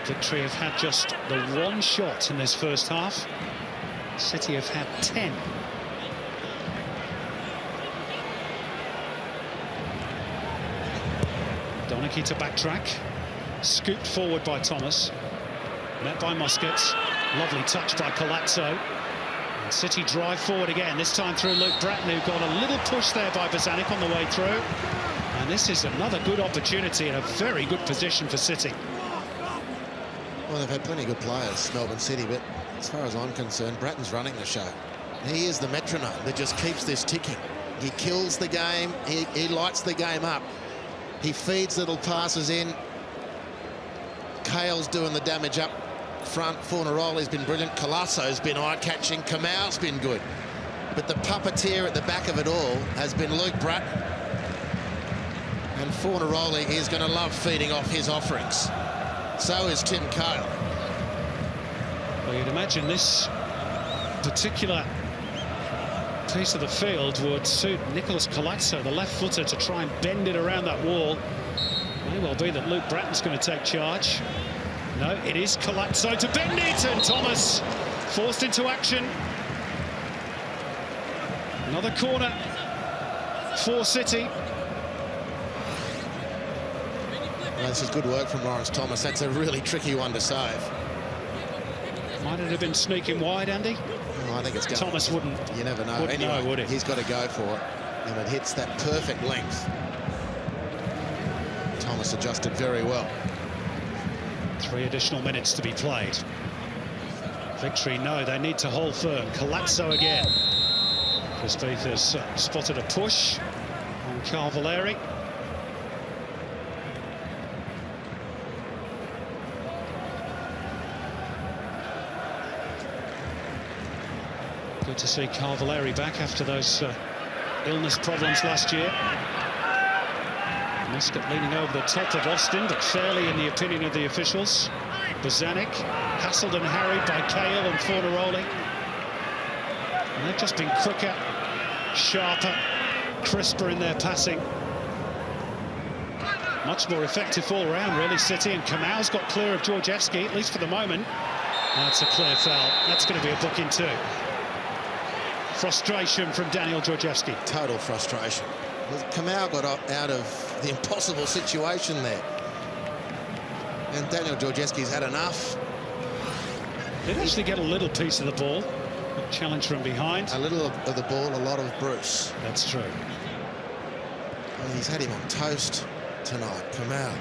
Victory have had just the 1 shot in this first half. City have had 10. Donachie to backtrack. Scooped forward by Thomas. Met by Muscat. Lovely touch by Colazzo. And City drive forward again, this time through Luke Bratton, who got a little push there by Bozanic on the way through. And this is another good opportunity in a very good position for City. Well, they've had plenty of good players, Melbourne City, but as far as I'm concerned, Bratton's running the show. He is the metronome that just keeps this ticking. He kills the game, he lights the game up. He feeds little passes in. Cahill's doing the damage up front. Fornaroli's been brilliant. Colazzo's been eye-catching. Kamau's been good. But the puppeteer at the back of it all has been Luke Bratton. And Fornaroli is going to love feeding off his offerings. So is Tim Cahill. Well, you'd imagine this particular piece of the field would suit Nicholas Colazzo, the left footer, to try and bend it around that wall. May well be that Luke Bratton's going to take charge. No, it is Colazzo to bend it, and Thomas forced into action. Another corner for City. This is good work from Lawrence Thomas. That's a really tricky one to save. Might it have been sneaking wide, Andy? Oh, I think it's going. Thomas wouldn't. You never know. Wouldn't anyway, know, would he? He's got to go for it, and it hits that perfect length. Thomas adjusted very well. 3 additional minutes to be played. Victory, no, they need to hold firm. Colazzo again. Crispith has spotted a push on Cavalieri. Good to see Cavalieri back after those illness problems last year. Muscat leaning over the top of Austin, but fairly in the opinion of the officials. Bozanic, hassled and harried by Cahill and Fornaroli. And they've just been quicker, sharper, crisper in their passing. Much more effective all round, really, City. And Kamau's got clear of Georgievski, at least for the moment. That's a clear foul. That's going to be a booking too. Frustration from Daniel Georgievski. Total frustration. Kamau got out of the impossible situation there. And Daniel Georgievski's had enough. Did actually get a little piece of the ball. A challenge from behind. A little of the ball, a lot of Bruce. That's true. Well, he's had him on toast tonight, Kamau.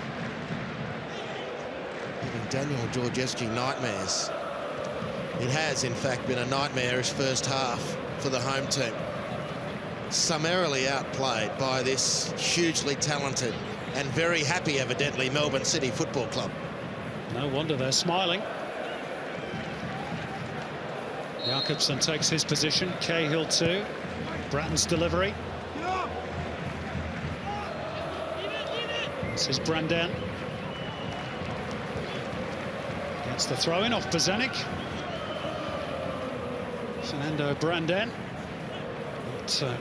Giving Daniel Georgievski nightmares. It has, in fact, been a nightmarish first half for the home team. Summarily outplayed by this hugely talented and very happy, evidently, Melbourne City Football Club. No wonder they're smiling. Jakobsen takes his position. Cahill too. Bratton's delivery. This is Brandan. Gets the throw-in off Bozanic. Fernando Brandan. But,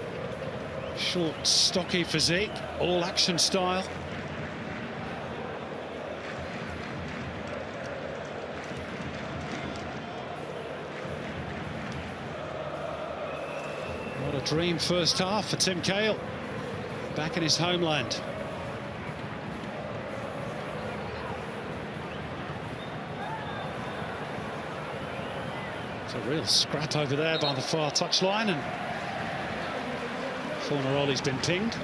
short, stocky physique, all action style. What a dream first half for Tim Cahill, back in his homeland. It's a real scrap over there by the far touchline, and Fornaroli's been pinged.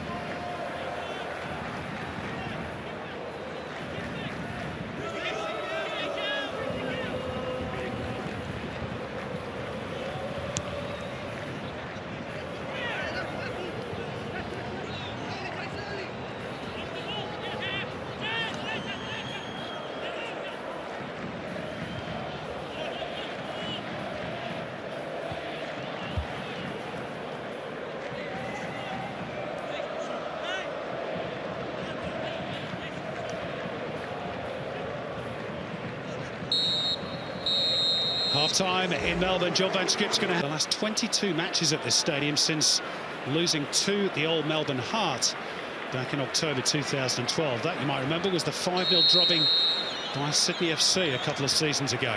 Half-time in Melbourne. John Van Schip's going to have the last 22 matches at this stadium since losing to the old Melbourne Heart back in October 2012. That, you might remember, was the 5-0 drubbing by Sydney FC a couple of seasons ago.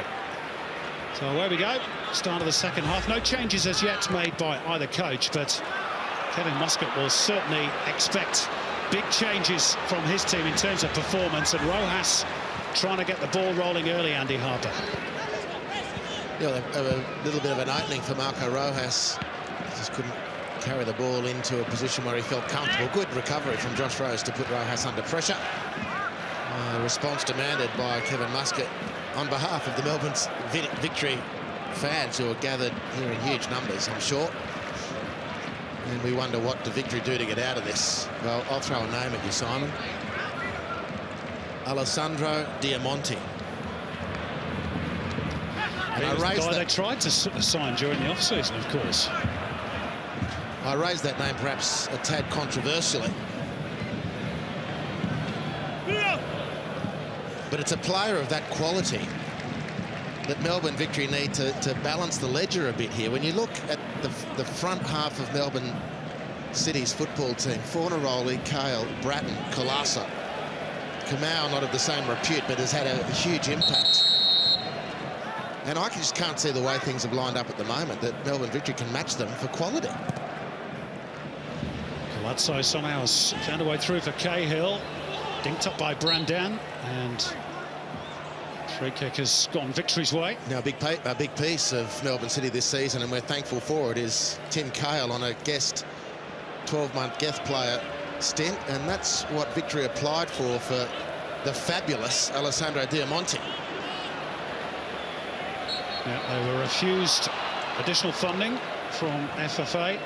So away we go. Start of the second half. No changes as yet made by either coach, but Kevin Muscat will certainly expect big changes from his team in terms of performance, and Rojas trying to get the ball rolling early, Andy Harper. Yeah, a little bit of an opening for Marco Rojas. Just couldn't carry the ball into a position where he felt comfortable. Good recovery from Josh Rose to put Rojas under pressure. Response demanded by Kevin Muscat on behalf of the Melbourne Victory fans who are gathered here in huge numbers, I'm sure. And we wonder what the Victory do to get out of this. Well, I'll throw a name at you, Simon. Alessandro Diamonte. He was the guy they tried to sign during the off-season, of course. I raised that name perhaps a tad controversially. But it's a player of that quality that Melbourne Victory need to balance the ledger a bit here. When you look at the front half of Melbourne City's football team, Fornaroli, Cahill, Bratton, Colazzo, Kamau not of the same repute, but has had a huge impact. And I just can't see the way things have lined up at the moment that Melbourne Victory can match them for quality. Colazzo somehow has found a way through for Cahill. Dinked up by Brandan, and free kick has gone Victory's way. Now, a big piece of Melbourne City this season, and we're thankful for it, is Tim Cahill on a guest 12-month guest player stint, and that's what Victory applied for the fabulous Alessandro Diamonte. Yeah, they were refused additional funding from FFA.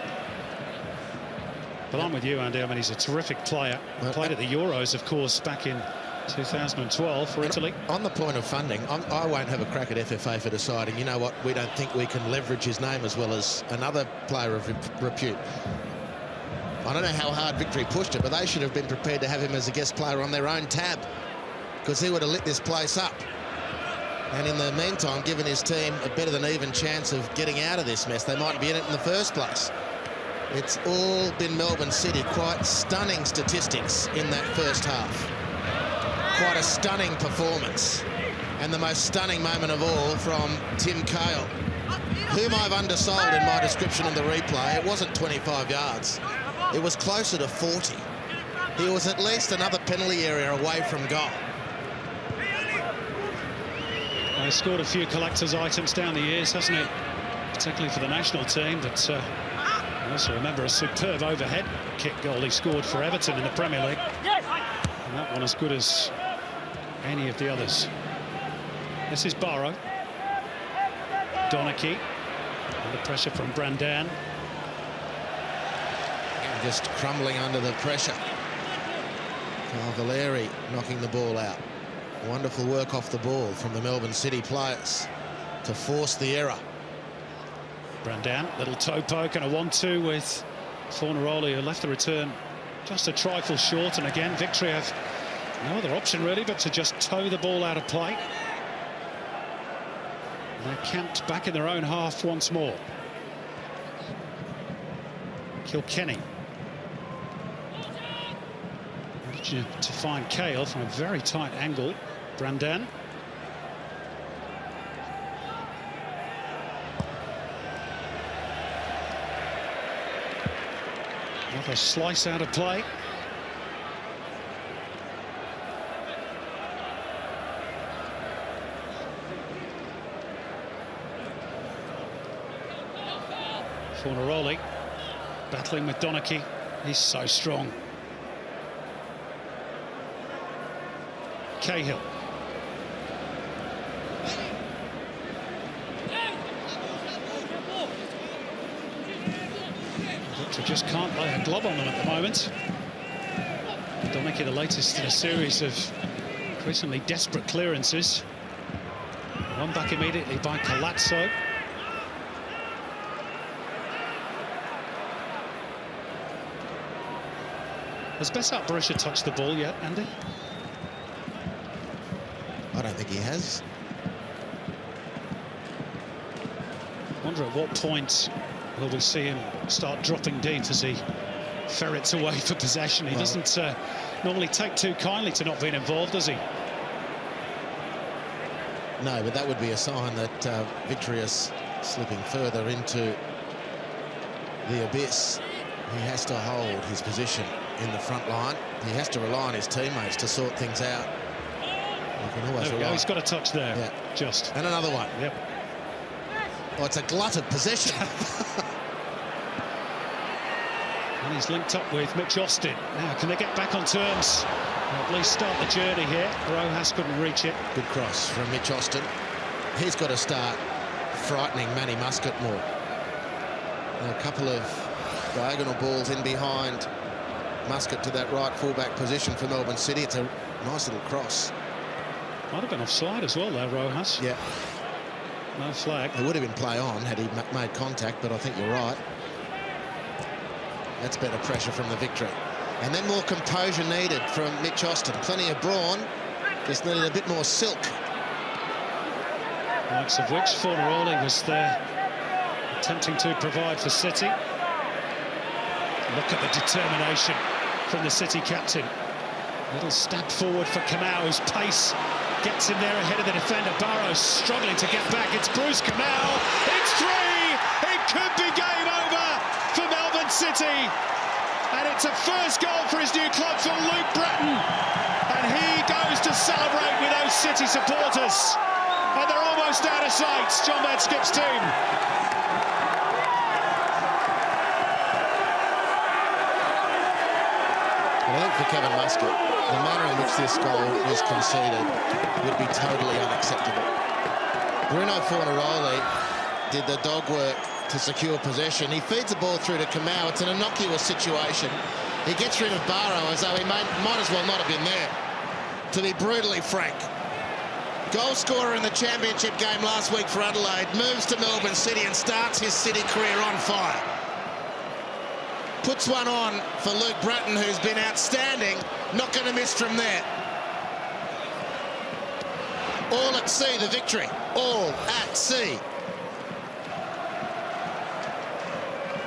But I'm with you, Andy. I mean, he's a terrific player. Played at the Euros, of course, back in 2012 for Italy. On the point of funding, I won't have a crack at FFA for deciding, you know what, we don't think we can leverage his name as well as another player of repute. I don't know how hard Victory pushed it, but they should have been prepared to have him as a guest player on their own tab, because he would have lit this place up. And in the meantime, given his team a better than even chance of getting out of this mess. They mightn't be in it in the first place. It's all been Melbourne City. Quite stunning statistics in that first half. Quite a stunning performance. And the most stunning moment of all from Tim Cahill, whom I've undersold in my description on the replay. It wasn't 25 yards. It was closer to 40. He was at least another penalty area away from goal. He scored a few collector's items down the years, hasn't he? Particularly for the national team, but I also remember a superb overhead kick goal he scored for Everton in the Premier League. And that one as good as any of the others. This is Barrow. Donachie. Under pressure from Brandan. And just crumbling under the pressure. Valeri knocking the ball out. Wonderful work off the ball from the Melbourne City players to force the error. Brandan, little toe poke and a 1-2 with Fornaroli, who left the return just a trifle short. And again, Victory have no other option really but to just toe the ball out of play. And they're camped back in their own half once more. Kilkenny. To find Cahill from a very tight angle. Brandan. Another slice out of play. Fornaroli battling with Donachie. He's so strong. Cahill. Victor just can't lay a glove on them at the moment. Donachie, the latest in a series of increasingly desperate clearances. One back immediately by Colazzo. Has Besart Berisha touched the ball yet, Andy? I don't think he has. Wonder at what point will we see him start dropping deep as he ferrets away for possession. He doesn't normally take too kindly to not being involved, does he? No, but that would be a sign that Victory is slipping further into the abyss. He has to hold his position in the front line. He has to rely on his teammates to sort things out. There we go. He's got a touch there. Yeah. Just. And another one. Yep. Oh, it's a glut of possession. And he's linked up with Mitch Austin. Now, can they get back on terms? Or at least start the journey here. Rojas couldn't reach it. Good cross from Mitch Austin. He's got to start frightening Manny Muscat more. A couple of diagonal balls in behind Muscat to that right fullback position for Melbourne City. It's a nice little cross. Might have been offside as well there, Rojas. Yeah. No flag. It would have been play on had he made contact, but I think you're right. That's better pressure from the Victory. And then more composure needed from Mitch Austin. Plenty of brawn, just needed a bit more silk. Likes of which Fornaroli was there attempting to provide for City. Look at the determination from the City captain. Little stab forward for Kamau, whose pace gets him there ahead of the defender. Barrow struggling to get back. It's Bruce Kamau. It's 3! It could be game over for Melbourne City. And it's a first goal for his new club for Luke Breton. And he goes to celebrate with those City supporters. And they're almost out of sight, John Medskip's team. I think for Kevin Muscat, the manner in which this goal was conceded would be totally unacceptable. Bruno Fornaroli did the dog work to secure possession. He feeds the ball through to Cahill. It's an innocuous situation. He gets rid of Barrow as though he might as well not have been there. To be brutally frank. Goal scorer in the championship game last week for Adelaide, moves to Melbourne City and starts his City career on fire. Puts one on for Luke Bratton, who's been outstanding. Not going to miss from there. All at sea, the victory. All at sea.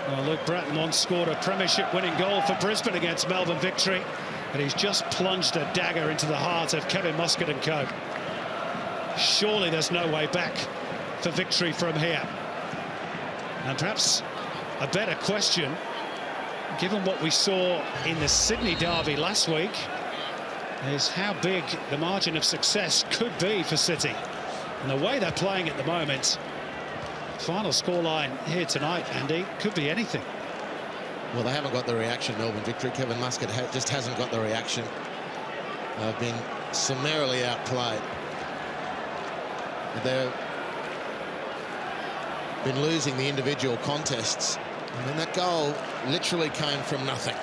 Well, Luke Bratton once scored a premiership-winning goal for Brisbane against Melbourne Victory, and he's just plunged a dagger into the heart of Kevin Muscat and co. Surely there's no way back for victory from here. And perhaps a better question, given what we saw in the Sydney Derby last week, is how big the margin of success could be for City. And the way they're playing at the moment, final scoreline here tonight, Andy, could be anything. Well, they haven't got the reaction, Melbourne Victory. Kevin Muscat just hasn't got the reaction. They've been summarily outplayed. They've been losing the individual contests. And then that goal literally came from nothing.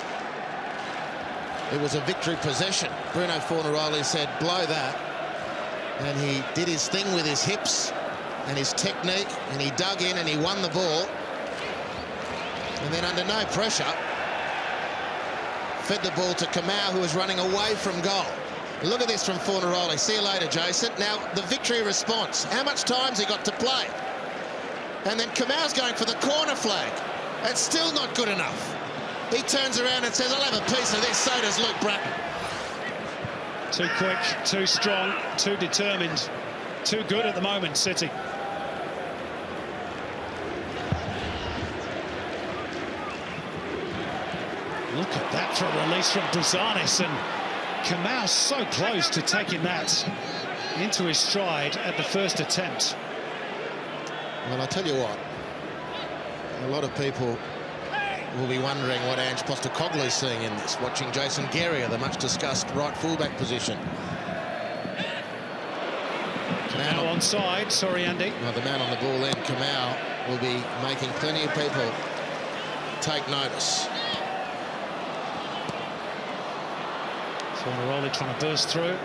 It was a victory possession. Bruno Fornaroli said, blow that. And he did his thing with his hips and his technique, and he dug in and he won the ball. And then under no pressure, fed the ball to Cahill, who was running away from goal. Look at this from Fornaroli. See you later, Jason. Now, the victory response. How much time's he got to play? And then Camau's going for the corner flag. That's still not good enough. He turns around and says, I'll have a piece of this. So does Luke Bratton. Too quick, too strong, too determined, too good at the moment, City. Look at that for a release from Bouzanis, and Cahill so close to taking that into his stride at the first attempt. Well, I'll tell you what, a lot of people will be wondering what Ange Postecoglou's seeing in this, watching Jason Guerrier, the much-discussed right fullback position. Now onside, sorry, Andy. Well, the man on the ball end, Cahill, will be making plenty of people take notice. Fornaroli trying to burst through.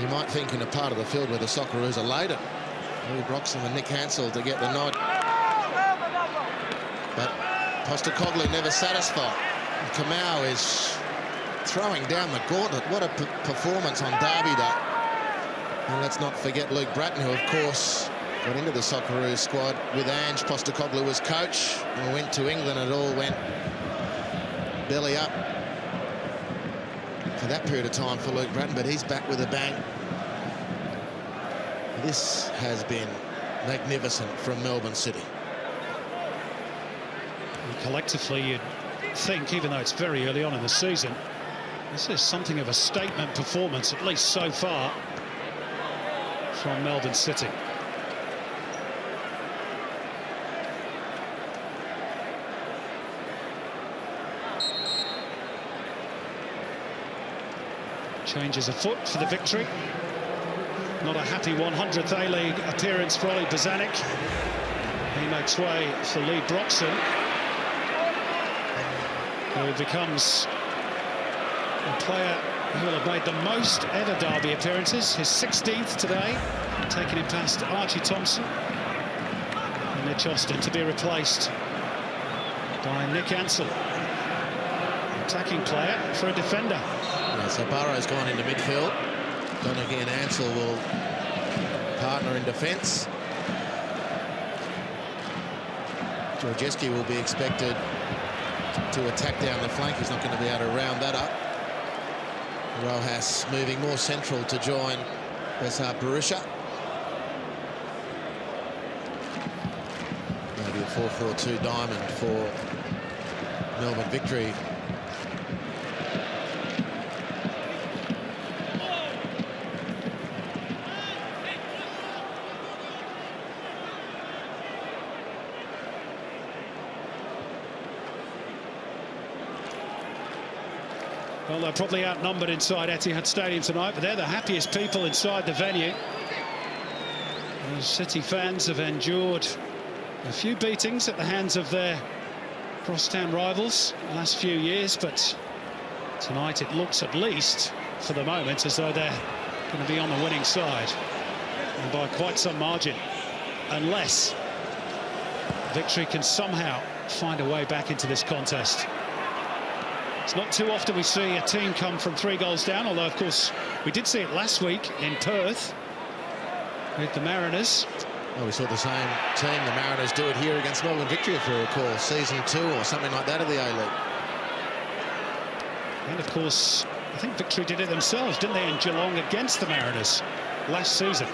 You might think in a part of the field where the Socceroos are laden, Louis Broxham and Nick Hansel to get the nod. But Postecoglou never satisfied. Cahill is throwing down the gauntlet. What a performance on Derby Day. And let's not forget Luke Bratton, who, of course, got into the Socceroos squad with Ange Postecoglou as coach and went to England. It all went belly up for that period of time for Luke Bratton, but he's back with a bang. This has been magnificent from Melbourne City. And collectively, you'd think, even though it's very early on in the season, this is something of a statement performance, at least so far, from Melbourne City. Changes afoot for the victory. Not a happy 100th A-League appearance for Ollie Bozanic. He makes way for Lee Broxham, who becomes a player who will have made the most ever Derby appearances, his 16th today, taking him past Archie Thompson. And Mitch Austin to be replaced by Nick Hansel. Attacking player for a defender. Yeah, so Barrow's gone into midfield. Donaghy and Hansel will partner in defence. Georgieski will be expected to attack down the flank. He's not going to be able to round that up. Rojas moving more central to join Besar Barisha. Maybe a 4-4-2 diamond for Melbourne Victory. Well, they're probably outnumbered inside Etihad Stadium tonight, but they're the happiest people inside the venue. Those City fans have endured a few beatings at the hands of their crosstown rivals the last few years, but tonight it looks, at least for the moment, as though they're going to be on the winning side, and by quite some margin, unless Victory can somehow find a way back into this contest. It's not too often we see a team come from 3 goals down, although of course we did see it last week in Perth with the Mariners. Well, we saw the same team, the Mariners, do it here against Melbourne Victory, if you recall, season 2 or something like that of the A-League. And of course, I think Victory did it themselves, didn't they, in Geelong against the Mariners last season.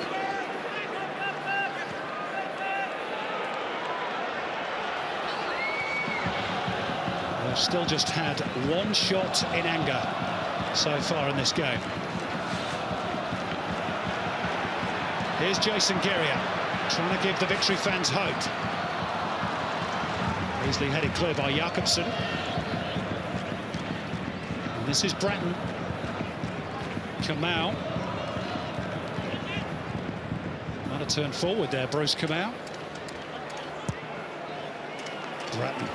They've still just had 1 shot in anger so far in this game. Here's Jason Guerrier trying to give the Victory fans hope. Easily headed clear by Jakobsen. And this is Bratton. Kamau. Might have turned forward there, Bruce Kamau. Bratton.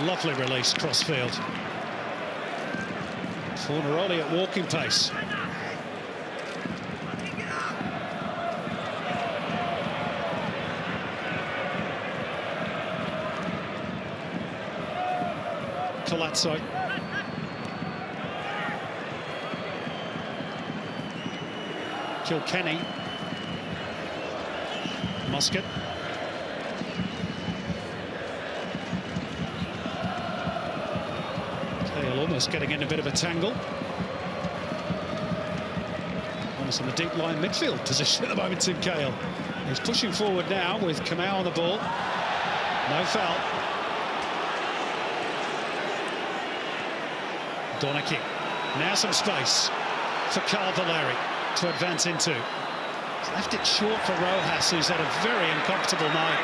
Lovely release cross field. Fornaroli at walking pace. Colazzo. Kilkenny. Muscat. Cahill almost getting in a bit of a tangle. Almost in the deep line midfield position at the moment, Tim Cahill. He's pushing forward now with Kamau on the ball. No foul. Donachie. Now some space for Carl Valeri to advance into. He's left it short for Rojas, who's had a very uncomfortable night.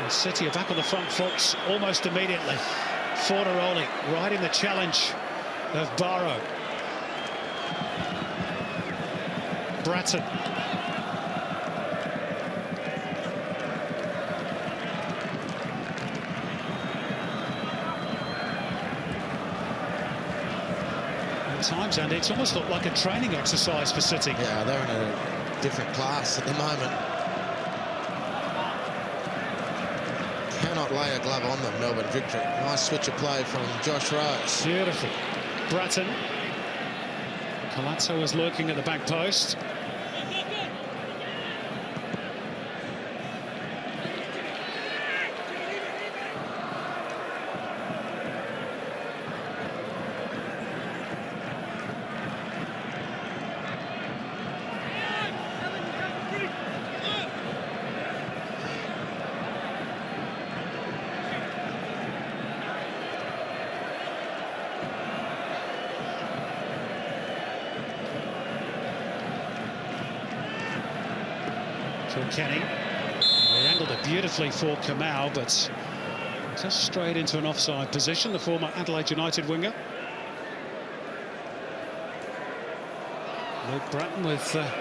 And City are back on the front foot almost immediately. Fornaroli riding the challenge of Barrow. Bratton. Times, and it's almost looked like a training exercise for City. Yeah, they're in a different class at the moment. Cannot lay a glove on them, Melbourne Victory. Nice switch of play from Josh Rose. Beautiful. Bratton. Colazzo is lurking at the back post. Kilkenny. They angled it beautifully for Kamau, but just straight into an offside position, the former Adelaide United winger. Luke Bratton with that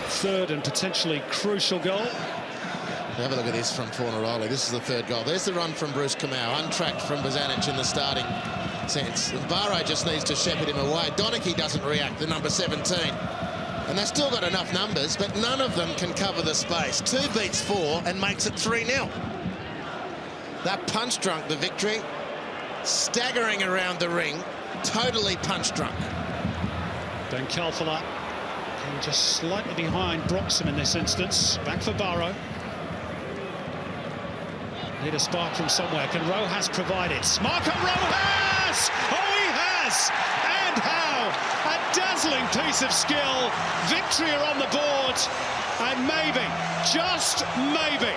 3rd and potentially crucial goal. Have a look at this from Fornaroli. This is the 3rd goal. There's the run from Bruce Kamau, untracked from Bozanic in the starting sense. And Barrow just needs to shepherd him away. Donachie doesn't react, the number 17. And they've still got enough numbers, but none of them can cover the space. 2 beats 4 and makes it 3-0. That punch drunk, the Victory, staggering around the ring, totally punch drunk. Ben Kalfala just slightly behind Broxham in this instance. Back for Barrow. Need a spark from somewhere. Can Rojas provide it? Marco Rojas! Oh, he has! And how? A dazzling piece of skill. Victory are on the board. And maybe, just maybe,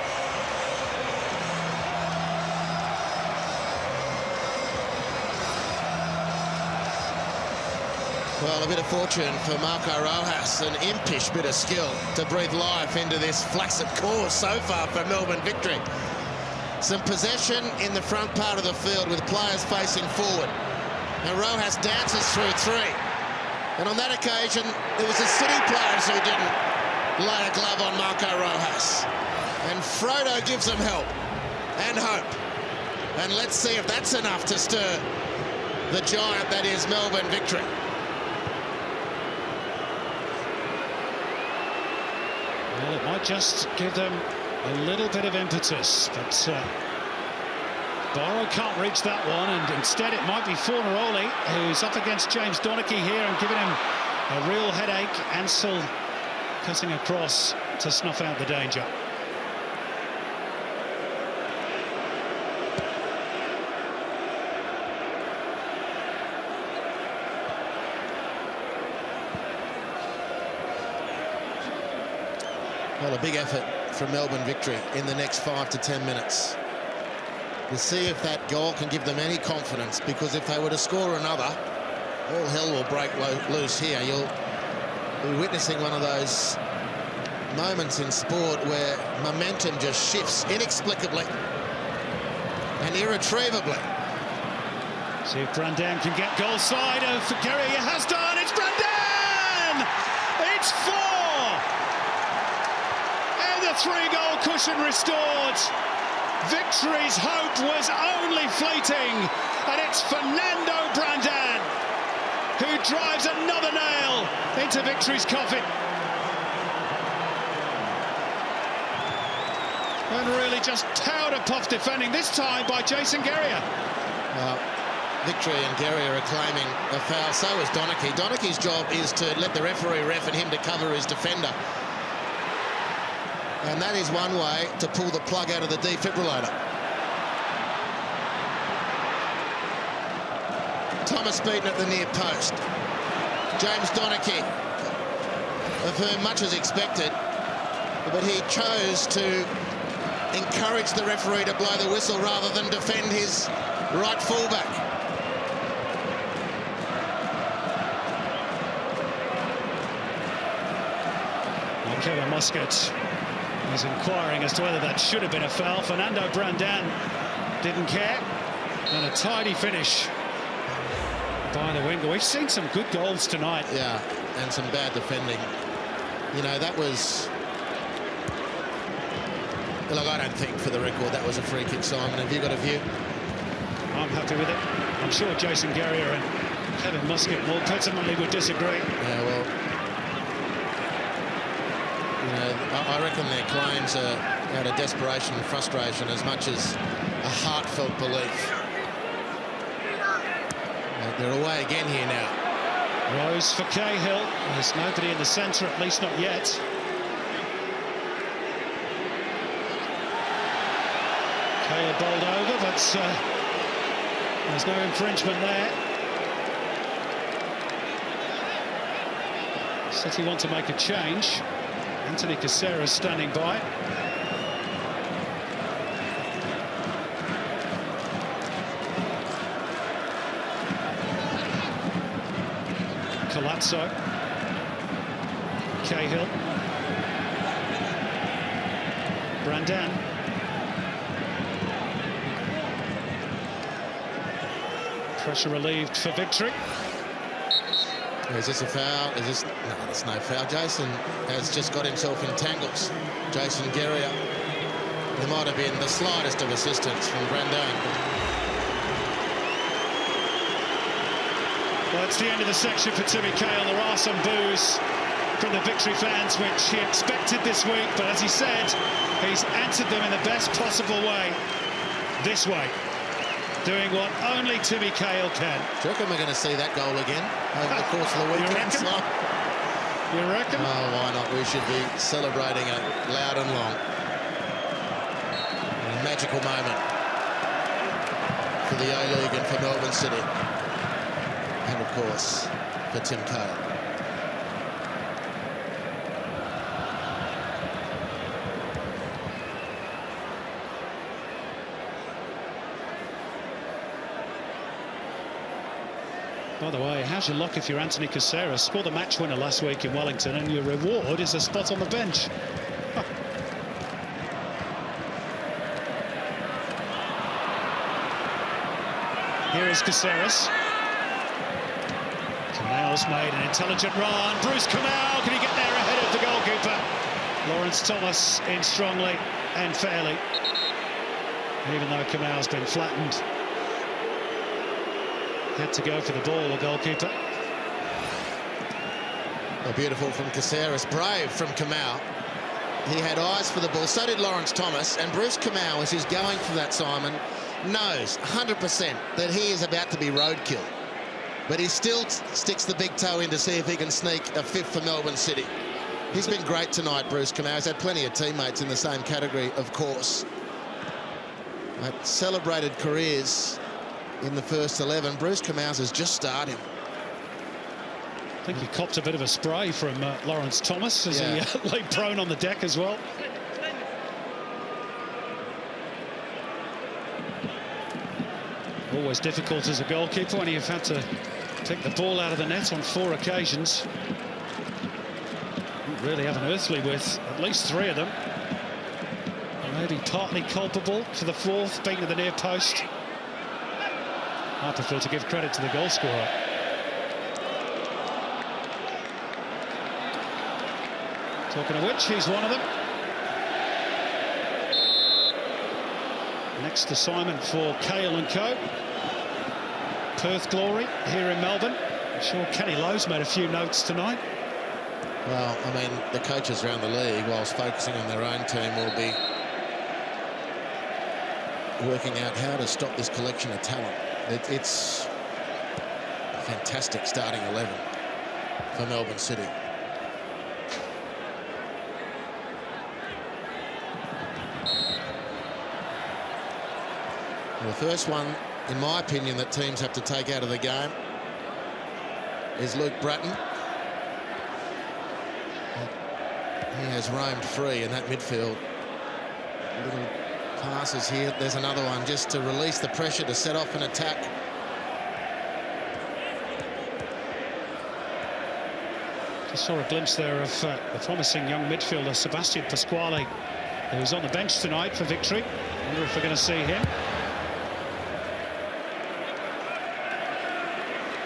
well, a bit of fortune for Marco Rojas, an impish bit of skill to breathe life into this flaccid cause so far for Melbourne Victory. Some possession in the front part of the field with players facing forward. And Rojas dances through 3. And on that occasion, it was the City players who didn't lay a glove on Marco Rojas. And Frodo gives them help and hope. And let's see if that's enough to stir the giant that is Melbourne Victory. Well, it might just give them a little bit of impetus, but Barrow can't reach that one, and instead it might be Fornaroli who's up against James Donachie here and giving him a real headache. Ansell cutting across to snuff out the danger. Well, a big effort from Melbourne Victory in the next 5 to 10 minutes. We'll see if that goal can give them any confidence, because if they were to score another, all hell will break loose here. You'll be witnessing one of those moments in sport where momentum just shifts inexplicably and irretrievably. See if Brandon can get goal side of Kerry. He has done. It's Brandon! It's 4! And the 3-goal cushion restored. Victory's hope was only fleeting, and it's Fernando Brandon who drives another nail into Victory's coffin. And really just powder puff defending, this time by Jason Guerrier. Victory and Guerrier are claiming a foul. So is Donachie. Donachie's job is to let the referee ref and him to cover his defender. And that is one way to pull the plug out of the defibrillator. Thomas Beaton at the near post. James Donachie, of whom much is expected, but he chose to encourage the referee to blow the whistle rather than defend his right fullback. Kevin Muscat is inquiring as to whether that should have been a foul. Fernando Brandon didn't care, and a tidy finish by the winger. We've seen some good goals tonight. Yeah, and some bad defending. You know, that was... Look, I don't think, for the record, that was a free kick, Simon. Have you got a view? I'm happy with it. I'm sure Jason Guerrier and Kevin Muscat more petulantly would disagree. Yeah, well... You know, I reckon their claims are out of desperation and frustration as much as a heartfelt belief. They're away again here now. Rose for Cahill. There's nobody in the centre, at least not yet. Cahill bowled over, but there's no infringement there. City want to make a change. Anthony Caceres standing by. Colazzo. Cahill. Brandon. Pressure relieved for Victory. Is this a foul? Is this... No, there's no foul. Jason has just got himself in tangles. Jason Guerrier. There might have been the slightest of assistance from Brandon. Well, it's the end of the section for Timmy Cahill. There are some boos from the Victory fans, which he expected this week, but as he said, he's answered them in the best possible way. This way. Doing what only Timmy Cahill can. Do you reckon we're going to see that goal again over the course of the weekend? You reckon? Oh, why not? We should be celebrating it loud and long. A magical moment for the A-League and for Melbourne City. And, of course, for Tim Cahill. By the way, how's your luck if you're Anthony Caceres? Scored the match winner last week in Wellington, and your reward is a spot on the bench. Huh. Here is Caceres. Camill's made an intelligent run. Bruce Cahill, can he get there ahead of the goalkeeper? Lawrence Thomas in strongly and fairly. Even though Camill's been flattened, had to go for the ball, the goalkeeper. Well, beautiful from Caceres, brave from Cahill. He had eyes for the ball, so did Lawrence Thomas, and Bruce Cahill, as he's going for that, Simon, knows 100% that he is about to be roadkill. But he still sticks the big toe in to see if he can sneak a fifth for Melbourne City. He's been great tonight, Bruce Cahill. He's had plenty of teammates in the same category, of course. But celebrated careers in the first 11. Bruce Cahill is just starting. I think he copped a bit of a spray from Lawrence Thomas as he lay prone on the deck as well. Always difficult as a goalkeeper when you've had to take the ball out of the net on 4 occasions. You really have an earthly with at least 3 of them. Maybe partly culpable for the 4th, being to the near post. I prefer to give credit to the goal scorer. Talking of which, he's one of them. Next assignment for Cahill and co. Perth Glory here in Melbourne. I'm sure Kenny Lowe's made a few notes tonight. Well, I mean, the coaches around the league, whilst focusing on their own team, will be working out how to stop this collection of talent. It's a fantastic starting 11 for Melbourne City. Well, the first one, in my opinion, that teams have to take out of the game is Luke Bratton. He has roamed free in that midfield. Little passes here. There's another one just to release the pressure to set off an attack. Just saw a glimpse there of the promising young midfielder Sebastian Pasquale, who's on the bench tonight for Victory. Wonder if we're going to see him.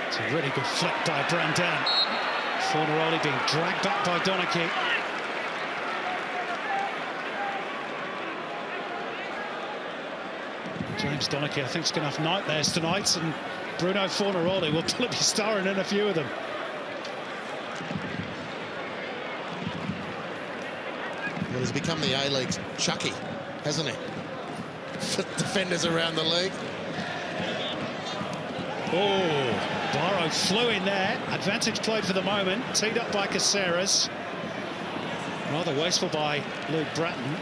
It's a really good flick by Brandon. Fornaroli being dragged back by Donachie. James Donachie, I think, is going to have nightmares tonight, and Bruno Fornaroli will probably be starring in a few of them. Well, he's become the A-League's Chucky, hasn't he? For defenders around the league. Oh, Barrow flew in there. Advantage played for the moment. Teed up by Caceres. Rather wasteful by Luke Bratton.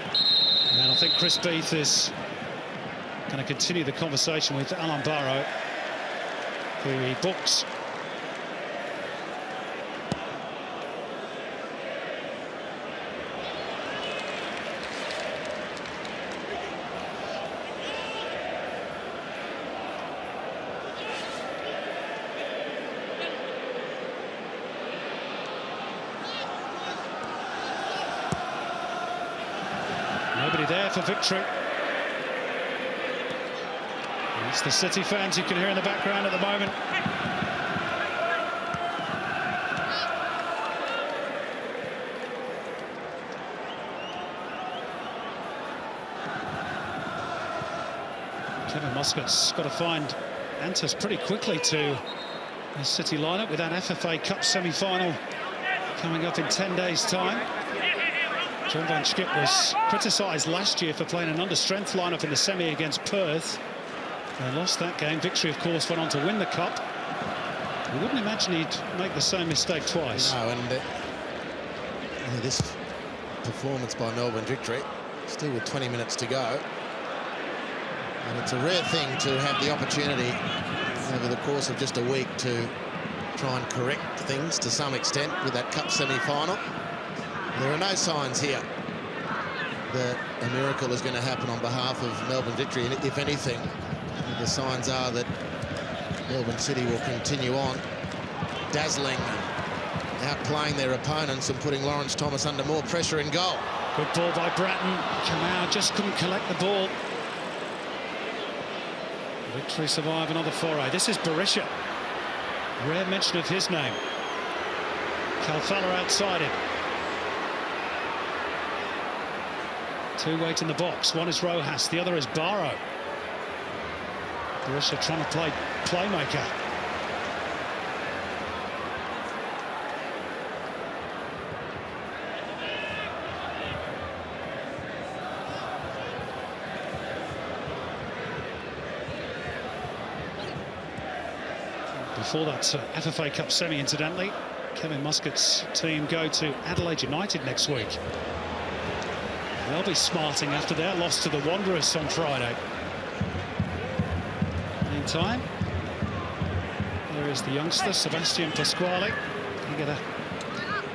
And I think Chris Beath is going to continue the conversation with Alan Barrow, who he books. Nobody there for Victory. It's the City fans you can hear in the background at the moment. Kevin Muscat's got to find answers pretty quickly to the City lineup with that FFA Cup semi-final coming up in 10 days' time. John Van Schip was criticised last year for playing an under-strength lineup in the semi against Perth. They lost that game. Victory, of course, went on to win the Cup. We wouldn't imagine he'd make the same mistake twice. No, and this performance by Melbourne Victory, still with 20 minutes to go. And it's a rare thing to have the opportunity over the course of just a week to try and correct things to some extent with that Cup semi-final. There are no signs here that a miracle is going to happen on behalf of Melbourne Victory. And if anything, the signs are that Melbourne City will continue on dazzling, outplaying their opponents and putting Lawrence Thomas under more pressure in goal. Good ball by Bratton. Kamau just couldn't collect the ball. Victory survive another foray. This is Berisha. Rare mention of his name. Cahill outside him. Two wait in the box. One is Rojas, the other is Barrow. Borussia trying to play playmaker. Before that FFA Cup semi, incidentally, Kevin Muscat's team go to Adelaide United next week. They'll be smarting after their loss to the Wanderers on Friday. Meantime, there is the youngster, Sebastian Pasquale. He get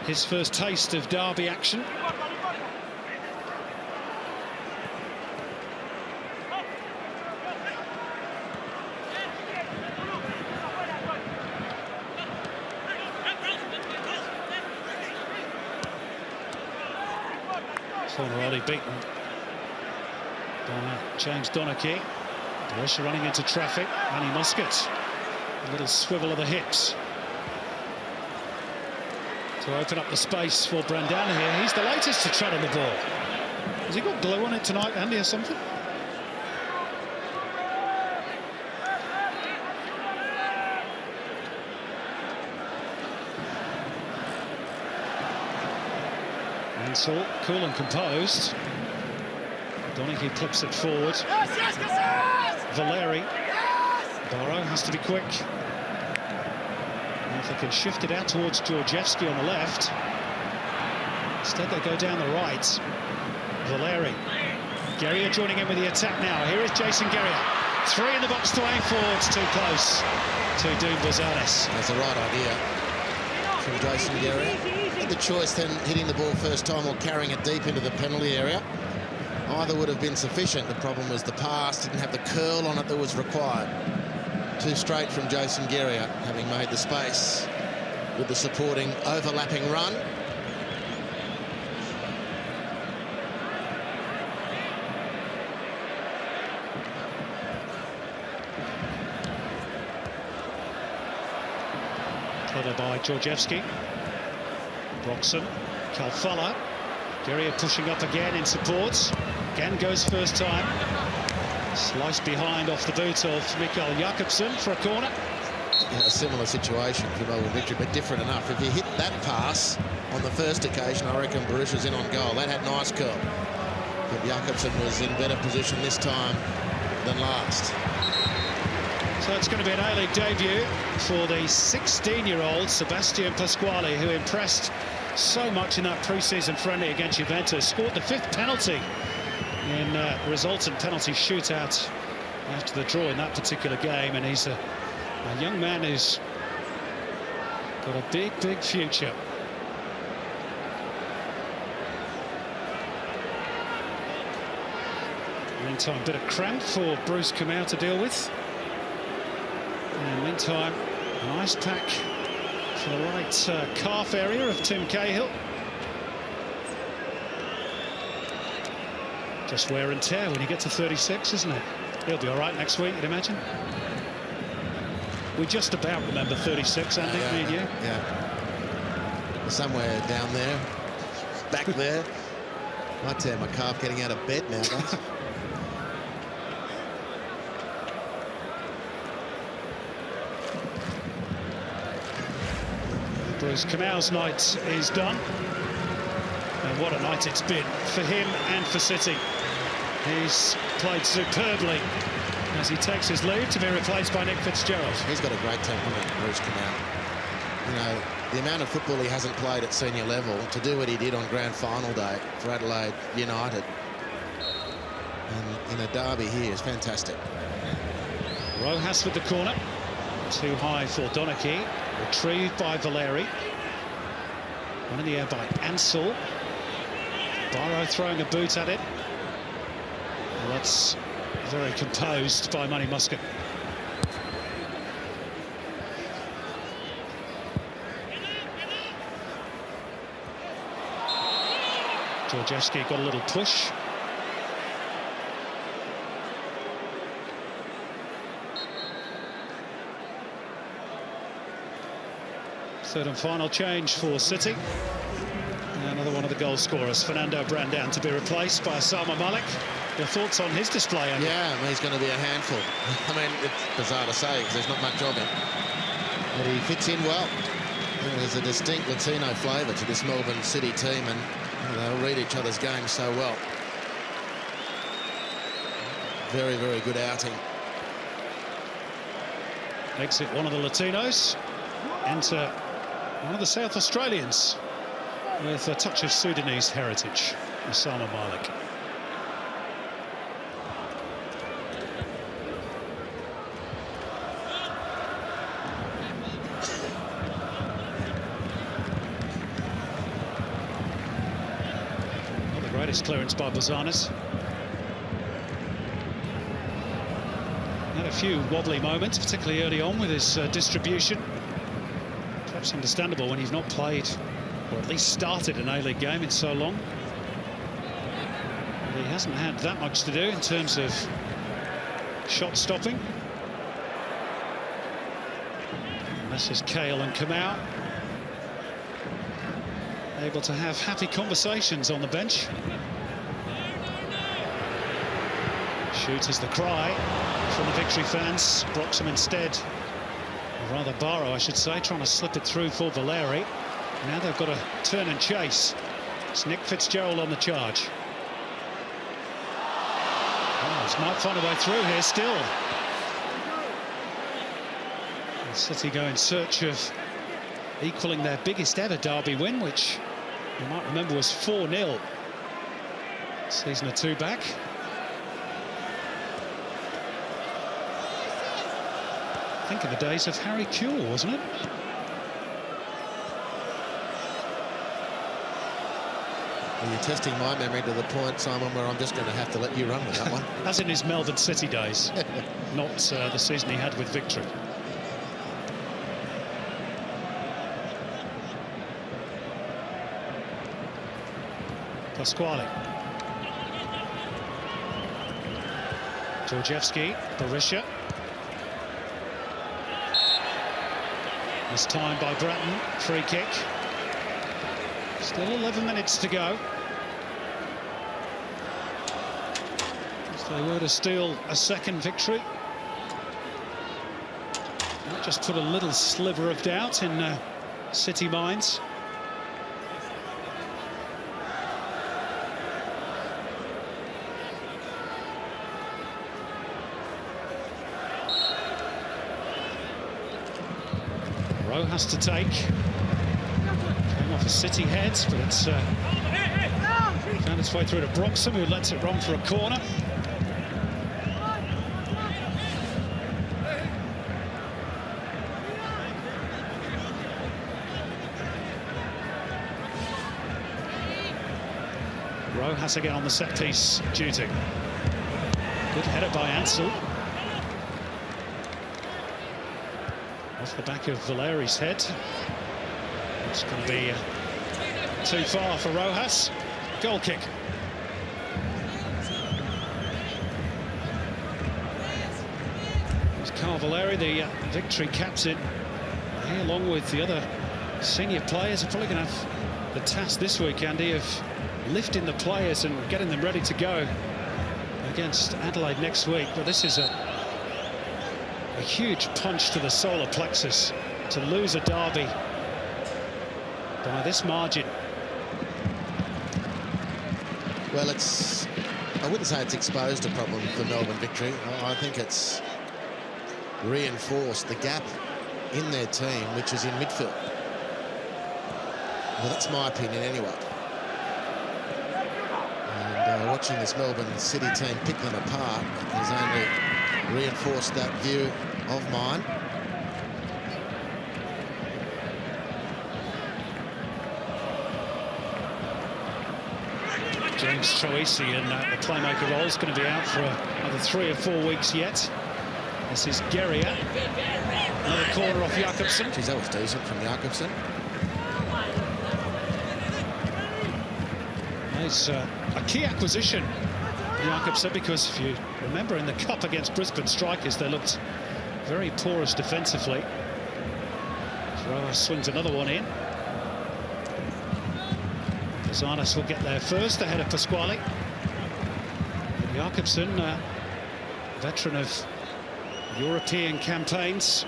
his first taste of derby action. Already beaten by James Donachie. Borussia running into traffic. Manny Muscat, a little swivel of the hips to open up the space for Brandana here. He's the latest to tread on the ball. Has he got glue on it tonight, Andy, or something? Ansel, cool and composed. Donachie clips it forward. Valeri. Barrow has to be quick. And if they can shift it out towards Georgievski on the left. Instead they go down the right. Valeri. Guerrier joining in with the attack now. Here is Jason Guerrier. Three in the box to aim for. It's too close to Doom Bozales. That's the right idea from Jason Guerrier. The choice then hitting the ball first time or carrying it deep into the penalty area. Either would have been sufficient. The problem was the pass didn't have the curl on it that was required. Too straight from Jason Guerrier, having made the space with the supporting overlapping run. Clever by Georgievski. Broxham, Cahill, Guerrier pushing up again in support. Again goes first time. Sliced behind off the boot of Mikael Jakobsen for a corner. Yeah, a similar situation for Melbourne victory, but different enough. If you hit that pass on the first occasion, I reckon Borussia's in on goal. That had nice curl. But Jakobsen was in better position this time than last. So it's going to be an A-League debut for the 16-year-old Sebastian Pasquale, who impressed so much in that pre-season friendly against Juventus. Scored the 5th penalty in resultant penalty shootout after the draw in that particular game, and he's a young man who's got a big future. Meantime, a bit of cramp for Bruce Cahill to deal with. And meantime, an ice pack for the right calf area of Tim Cahill. Just wear and tear when you get to 36, isn't it? He'll be all right next week, you'd imagine. We just about remember 36, Andy, me and you. Yeah. Somewhere down there, back there. Might tear my calf getting out of bed now, guys. Bruce Cahill's night is done. And what a night it's been for him and for City. He's played superbly as he takes his leave to be replaced by Nick Fitzgerald. He's got a great temperament, Bruce Cahill. You know, the amount of football he hasn't played at senior level, to do what he did on grand final day for Adelaide United and in a derby here is fantastic. Rojas with the corner. Too high for Donachie. Retrieved by Valeri. One in the air by Ansel. Barrow throwing a boot at it. Well, that's very composed by Manny Muscat. Georgievski got a little push. Third and final change for City. And another one of the goal scorers, Fernando Brandan, to be replaced by Osama Malik. Your thoughts on his display, Andy? Yeah, he's going to be a handful. I mean, it's bizarre to say because there's not much of him. But he fits in well. There's a distinct Latino flavour to this Melbourne City team, and they'll read each other's games so well. Very, very good outing. Exit one of the Latinos. Enter one of the South Australians with a touch of Sudanese heritage, Osama Malik. Not the greatest clearance by Bozanis. Had a few wobbly moments, particularly early on with his distribution. Perhaps understandable when you've not played, or at least started an A-League game in so long. But he hasn't had that much to do in terms of shot stopping. And this is Cahill and Cahill able to have happy conversations on the bench. Shoot is the cry from the Victory fans. Broxham instead, or rather Barrow, I should say, trying to slip it through for Valeri. Now they've got to turn and chase. It's Nick Fitzgerald on the charge. Oh, might find a way through here still. And City go in search of equalling their biggest ever derby win, which you might remember was 4-0 season or two back. I think in the days of Harry Kewell, wasn't it? Well, you're testing my memory to the point, Simon, where I'm just going to have to let you run with that one. As in his Melbourne City days, not the season he had with Victory. Pasquale. Georgievski, Berisha. This time by Bratton, free kick. Still 11 minutes to go. If they were to steal a second victory, that just put a little sliver of doubt in City minds. Rowe has to take. Came off a City head, but it's found its way through to Broxham, who lets it run for a corner. Rowe has to get on the set-piece duty. Good header by Ansel. Off the back of Valeri's head. It's going to be too far for Rojas. Goal kick. It's Carl Valeri, the Victory captain. He, along with the other senior players, are probably going to have the task this week, Andy, of lifting the players and getting them ready to go against Adelaide next week. But this is a huge punch to the solar plexus to lose a derby by this margin. Well, I wouldn't say it's exposed a problem for Melbourne Victory. I think it's reinforced the gap in their team, which is in midfield. Well, that's my opinion anyway. And watching this Melbourne City team pick them apart has only reinforced that view of mine. James Troisi in the playmaker role is going to be out for another 3 or 4 weeks yet. This is Guerrier. Another corner off Jakobsen. Geez, that was decent from Jakobsen. It's a key acquisition, Jakobsen, because if you remember in the Cup against Brisbane Strikers, they looked very porous defensively. Roa swings another one in. Zanis will get there first, ahead of Pasquale. Jakobsen, veteran of European campaigns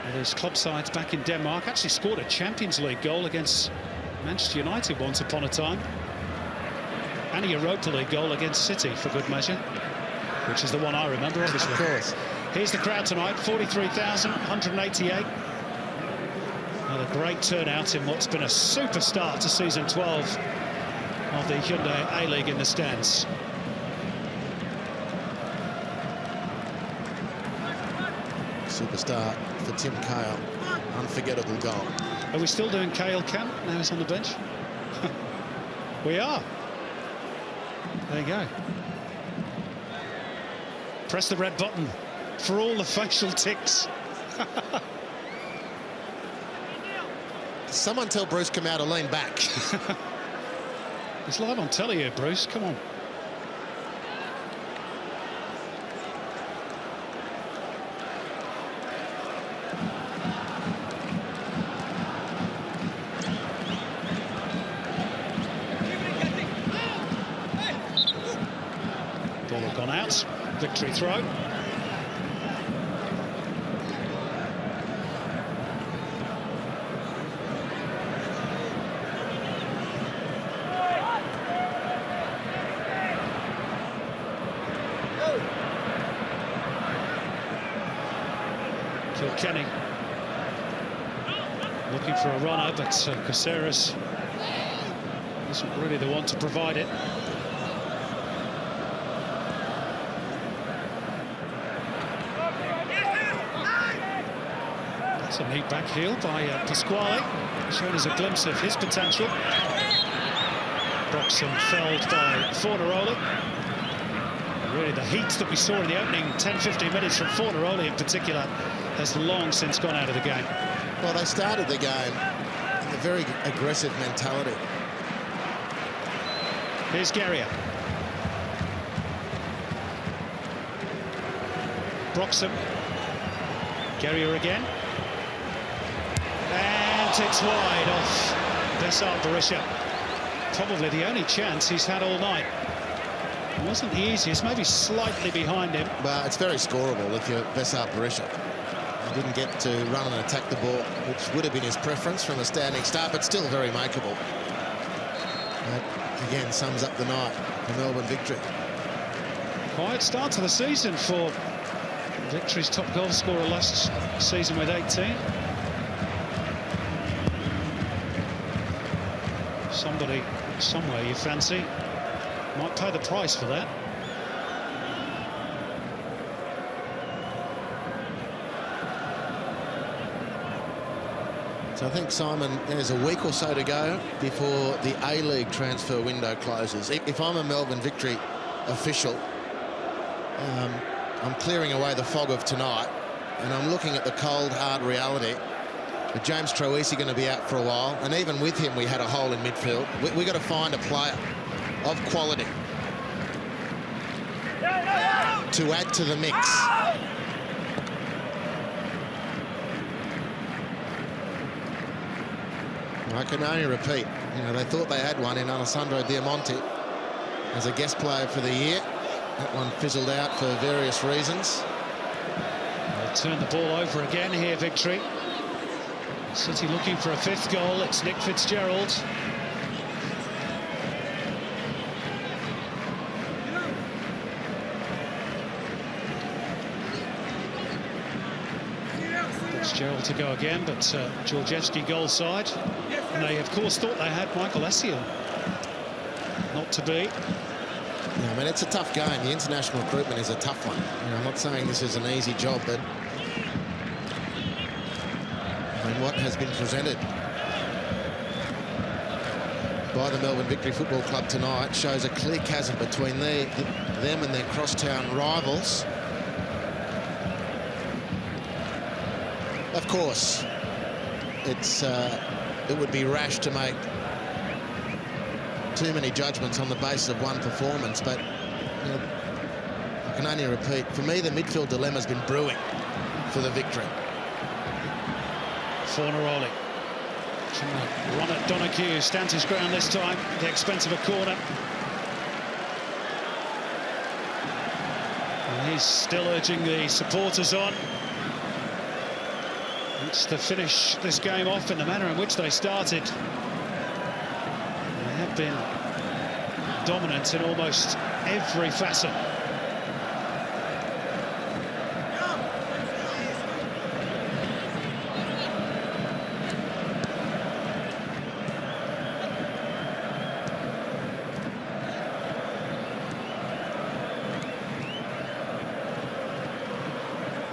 with his club sides back in Denmark, actually scored a Champions League goal against Manchester United once upon a time, and a Europa League goal against City for good measure, which is the one I remember, obviously. Of course. Here's the crowd tonight, 43,188. Another great turnout in what's been a super start to season 12 of the Hyundai A-League in the stands. Superstar for Tim Cahill. Unforgettable goal. Are we still doing Cahill Camp? Now he's on the bench. We are. There you go. Press the red button for all the facial tics. Someone tell Bruce Kamau to lean back. It's live on telly here, Bruce. Come on. Ball had gone out. Victory throw. Kenny looking for a runner, but Caceres isn't really the one to provide it. That's a neat back heel by Pasquale, showing us a glimpse of his potential. Broxham felled by Fornaroli. Really, the heat that we saw in the opening 10-15 minutes from Fornaroli in particular has long since gone out of the game. Well, they started the game with a very aggressive mentality. Here's Garrier. Broxham. Garrier again. And it's wide off Besart Berisha. Probably the only chance he's had all night. It wasn't the easiest, maybe slightly behind him. But it's very scoreable if you're Besart Berisha. He didn't get to run and attack the ball, which would have been his preference from a standing start, but still very makeable. That, again, sums up the night for Melbourne victory. Quiet start to the season for Victory's top goal scorer last season with 18. Somebody, somewhere you fancy, might pay the price for that. So I think, Simon, there's a week or so to go before the A-League transfer window closes. If I'm a Melbourne victory official, I'm clearing away the fog of tonight, and I'm looking at the cold, hard reality. With James Troisi going to be out for a while, and even with him, we had a hole in midfield. We've got to find a player of quality to add to the mix. I can only repeat, you know, they thought they had one in Alessandro Diamonte as a guest player for the year. That one fizzled out for various reasons. They'll turn the ball over again here, Victory. City looking for a fifth goal. It's Nick Fitzgerald. Fitzgerald to go again, but Georgievski goal side. And they, of course, thought they had Michael Essien. Not to be. Yeah, I mean, it's a tough game. The international recruitment is a tough one. You know, I'm not saying this is an easy job, but I mean, what has been presented by the Melbourne Victory Football Club tonight shows a clear chasm between them and their crosstown rivals. Of course, it would be rash to make too many judgments on the basis of one performance, but you know, I can only repeat, for me the midfield dilemma has been brewing for the Victory. Fornaroli trying to run at Donahue, stands his ground this time at the expense of a corner. And he's still urging the supporters on. It's to finish this game off in the manner in which they started. They have been dominant in almost every facet.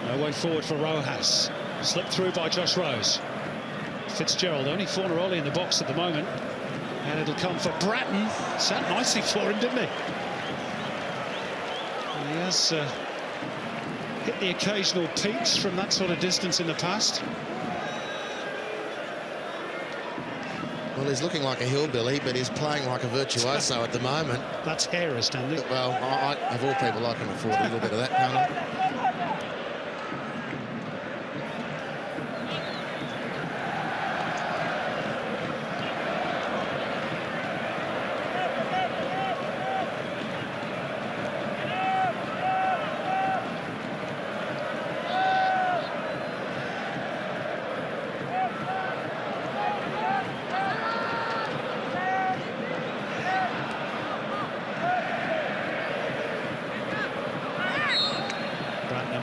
No way forward for Rojas. Slipped through by Josh Rose. Fitzgerald, only Fornaroli in the box at the moment. And it'll come for Bratton. Sat nicely for him, didn't he? And he has hit the occasional peaks from that sort of distance in the past. Well, he's looking like a hillbilly, but he's playing like a virtuoso at the moment. That's Harris, Stanley. Well, of all people, I can afford a little bit of that, can't I?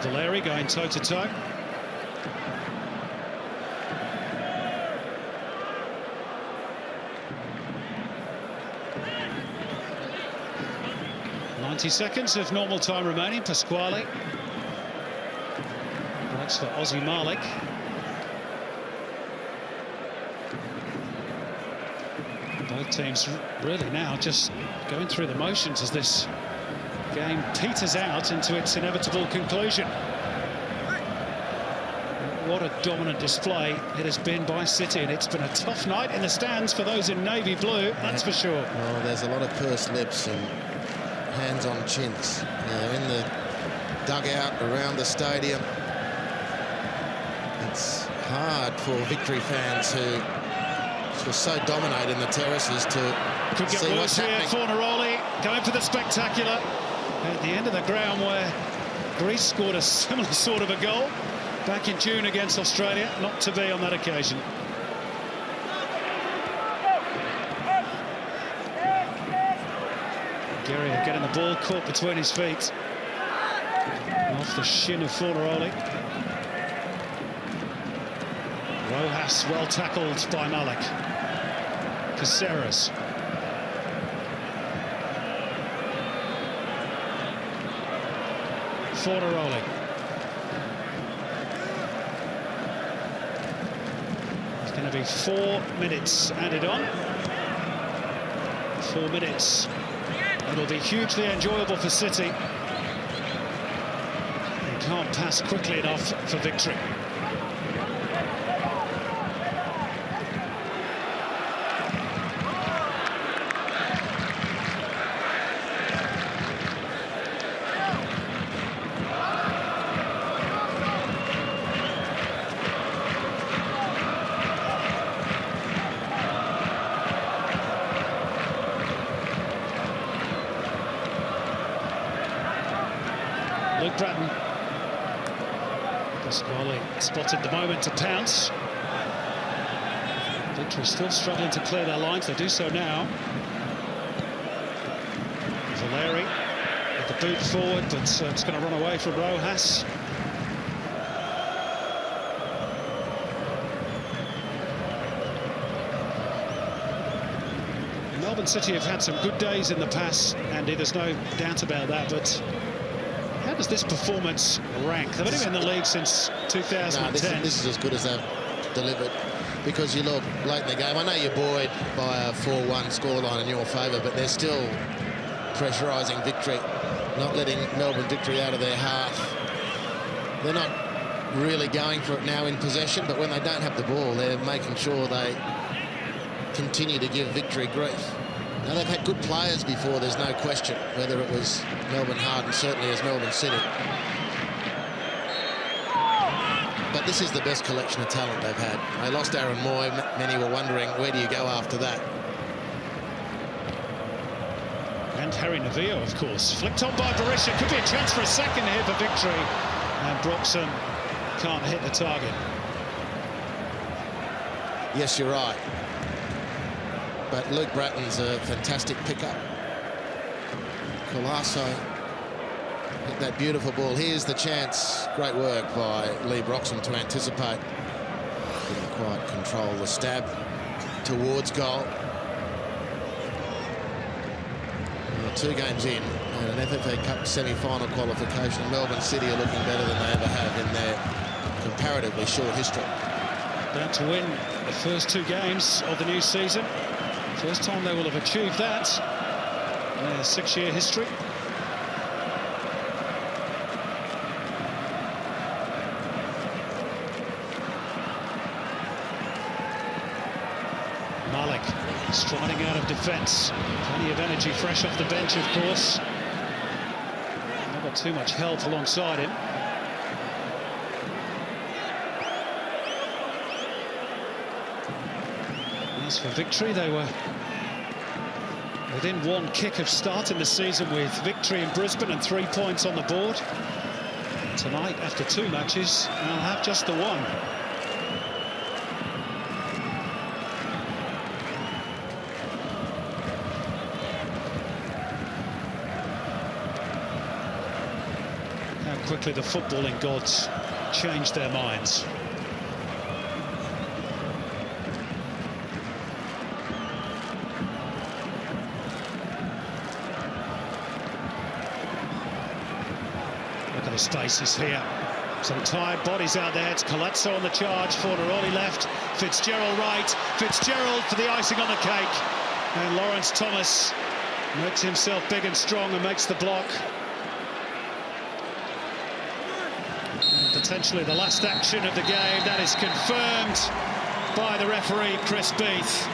Valeri going toe-to-toe. .90 of normal time remaining. Pasquale breaks for Ozzy Malik. Both teams really now just going through the motions as this game peters out into its inevitable conclusion. What a dominant display it has been by City, and it's been a tough night in the stands for those in navy blue, that's for sure. Well, there's a lot of pursed lips and hands on chins. They're in the dugout around the stadium. It's hard for Victory fans who just so dominate in the terraces to could get see worse what's here. happening. Fornaroli going for the spectacular at the end of the ground, where Greece scored a similar sort of a goal back in June against Australia. Not to be on that occasion. Guerrier getting the ball caught between his feet. Off the shin of Fornaroli. Rojas well tackled by Malik. Caceres. Fornaroli. It's going to be 4 minutes added on. 4 minutes. It'll be hugely enjoyable for City. They can't pass quickly enough for victory. Bratton. Pasquale spotted the moment to pounce. Victory still struggling to clear their lines. They do so now. Valeri with the boot forward, but it's going to run away from Rojas. Melbourne City have had some good days in the past, Andy, there's no doubt about that, but how does this performance rank? They've only been in the league since 2010. No, this is as good as they've delivered, because you look late in the game. I know you're buoyed by a 4-1 scoreline in your favour, but they're still pressurising Victory, not letting Melbourne Victory out of their half. They're not really going for it now in possession, but when they don't have the ball, they're making sure they continue to give Victory grief. Now, they've had good players before, there's no question, whether it was Melbourne Heart and certainly as Melbourne City. But this is the best collection of talent they've had. They lost Aaron Moy. Many were wondering, where do you go after that? And Harry Navillo, of course. Flicked on by Berisha. Could be a chance for a second here for victory. And Broxham can't hit the target. Yes, you're right. But Luke Bratton's a fantastic pickup. Colasso hit that beautiful ball. Here's the chance. Great work by Lee Broxham to anticipate. Didn't quite control the stab towards goal. Well, 2 games in and an FFA Cup semi-final qualification. Melbourne City are looking better than they ever have in their comparatively short history. About to win the first 2 games of the new season. First time they will have achieved that in their 6-year history. Malik striding out of defence. Plenty of energy fresh off the bench, of course. Not got too much help alongside him. As for victory, they were within 1 kick of starting the season with victory in Brisbane and 3 points on the board. Tonight, after 2 matches, they'll have just the 1. How quickly the footballing gods changed their minds. The stasis here. Some tired bodies out there. It's Colazzo on the charge. Fornaroli left. Fitzgerald right. Fitzgerald for the icing on the cake. And Lawrence Thomas makes himself big and strong and makes the block. And potentially the last action of the game. That is confirmed by the referee, Chris Beath.